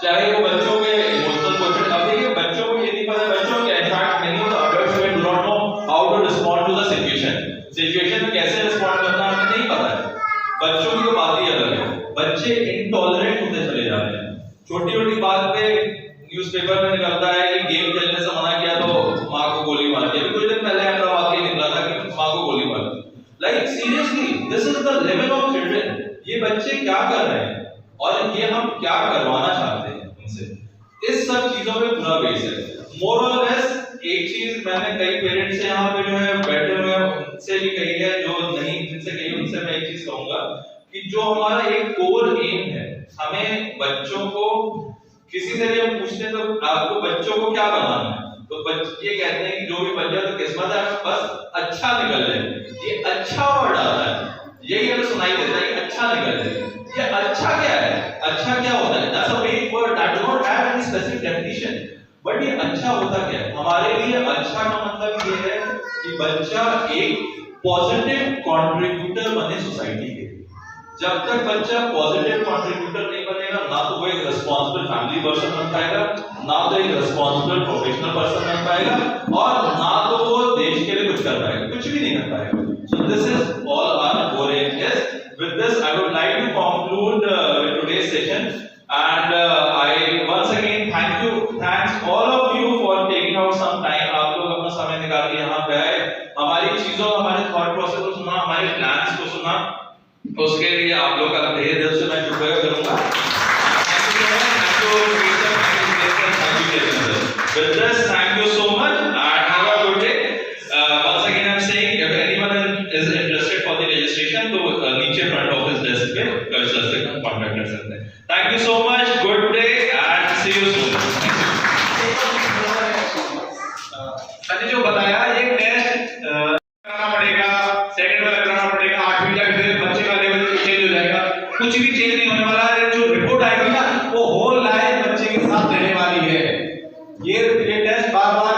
चाहे वो बच्चों के इमोशनल क्वेश्चन। अब देखिए बच्चों को ये नहीं पता, बच्चों के in fact many of the adults do not know how to respond to the situation में कैसे रिस्पॉन्ड करना हमें नहीं पता है। बच्चों की तो बात ही अलग है, बच्चे इनटॉलरेंट होते चले जा रहे हैं। छोटी छोटी बात पे न्यूज़पेपर में निकलता है कि गेम खेलने से मना किया तो मां को गोली मार दी। कुछ दिन पहले अहमदाबाद के निकला था कि मां को गोली मार दी। Like seriously this is the level of children. ये बच्चे क्या कर रहे हैं और ये हम क्या करवाना चाहते हैं उनसे, इस सब चीजों पे पूरा बेस है। मोर और लेस एक चीज मैंने कई पेरेंट्स से यहाँ पे जो है बैठे हुए हैं उनसे भी कही है, जो नहीं जिनसे कही उनसे मैं एक चीज कहूंगा कि जो हमारा एक कोर एम है, हमें बच्चों को किसी से भी हम पूछते हैं तो आपको बच्चों को क्या बनाना है, तो बच्चे ये कहते हैं कि जो भी बन जाए तो किस्मत है, बस अच्छा निकल जाए। ये अच्छा वर्ड आता है, यही हमें सुनाई देता है कि अच्छा निकल जाए। ये अच्छा क्या है, अच्छा क्या होता है? दैट्स अ वेग word that do not have any specific definition. But ये अच्छा होता क्या है हमारे लिए? अच्छा का मतलब ये है कि बच्चा एक पॉजिटिव कंट्रीब्यूटर बने सोसाइटी के। जब तक बच्चा पॉजिटिव कंट्रीब्यूटर नहीं बनेगा, ना तो वो एक रिस्पांसिबल फैमिली पर्सन बन पाएगा, ना तो एक रिस्पांसिबल प्रोफेशनल पर्सन बन पाएगा, और ना तो वो देश के लिए कुछ कर पाएगा, कुछ भी नहीं कर पाएगा। So this is all our core aim. Yes, with this I would like to conclude today's session, and I once again thanks all of you for taking out some time। आप लोग अपना समय निकाल के यहाँ पे आए, हमारी चीजों, हमारे थॉट प्रोसेस को सुना, हमारे प्लान्स को सुना, उसके लिए आप लोग का तहे दिल से मैं शुक्रिया करूंगा। With this, thank you so much and have a good day. Once again, I'm saying if anyone is interested for the registration, तो नीचे front office desk पे कल्चर से contact कर सकते हैं। Thank you so much. Good day and see you soon. मैंने जो बताया ये टेस्ट कराना पड़ेगा, सेकंड वाला कराना पड़ेगा, 8वीं तक फिर बच्चे का लेवल चेंज हो जाएगा। कुछ भी चेंज नहीं होने वाला है। जो रिपोर्ट आएगी ना वो होल लाइफ बच्चे के साथ रहने वाली है। ये टेस्ट बार-बार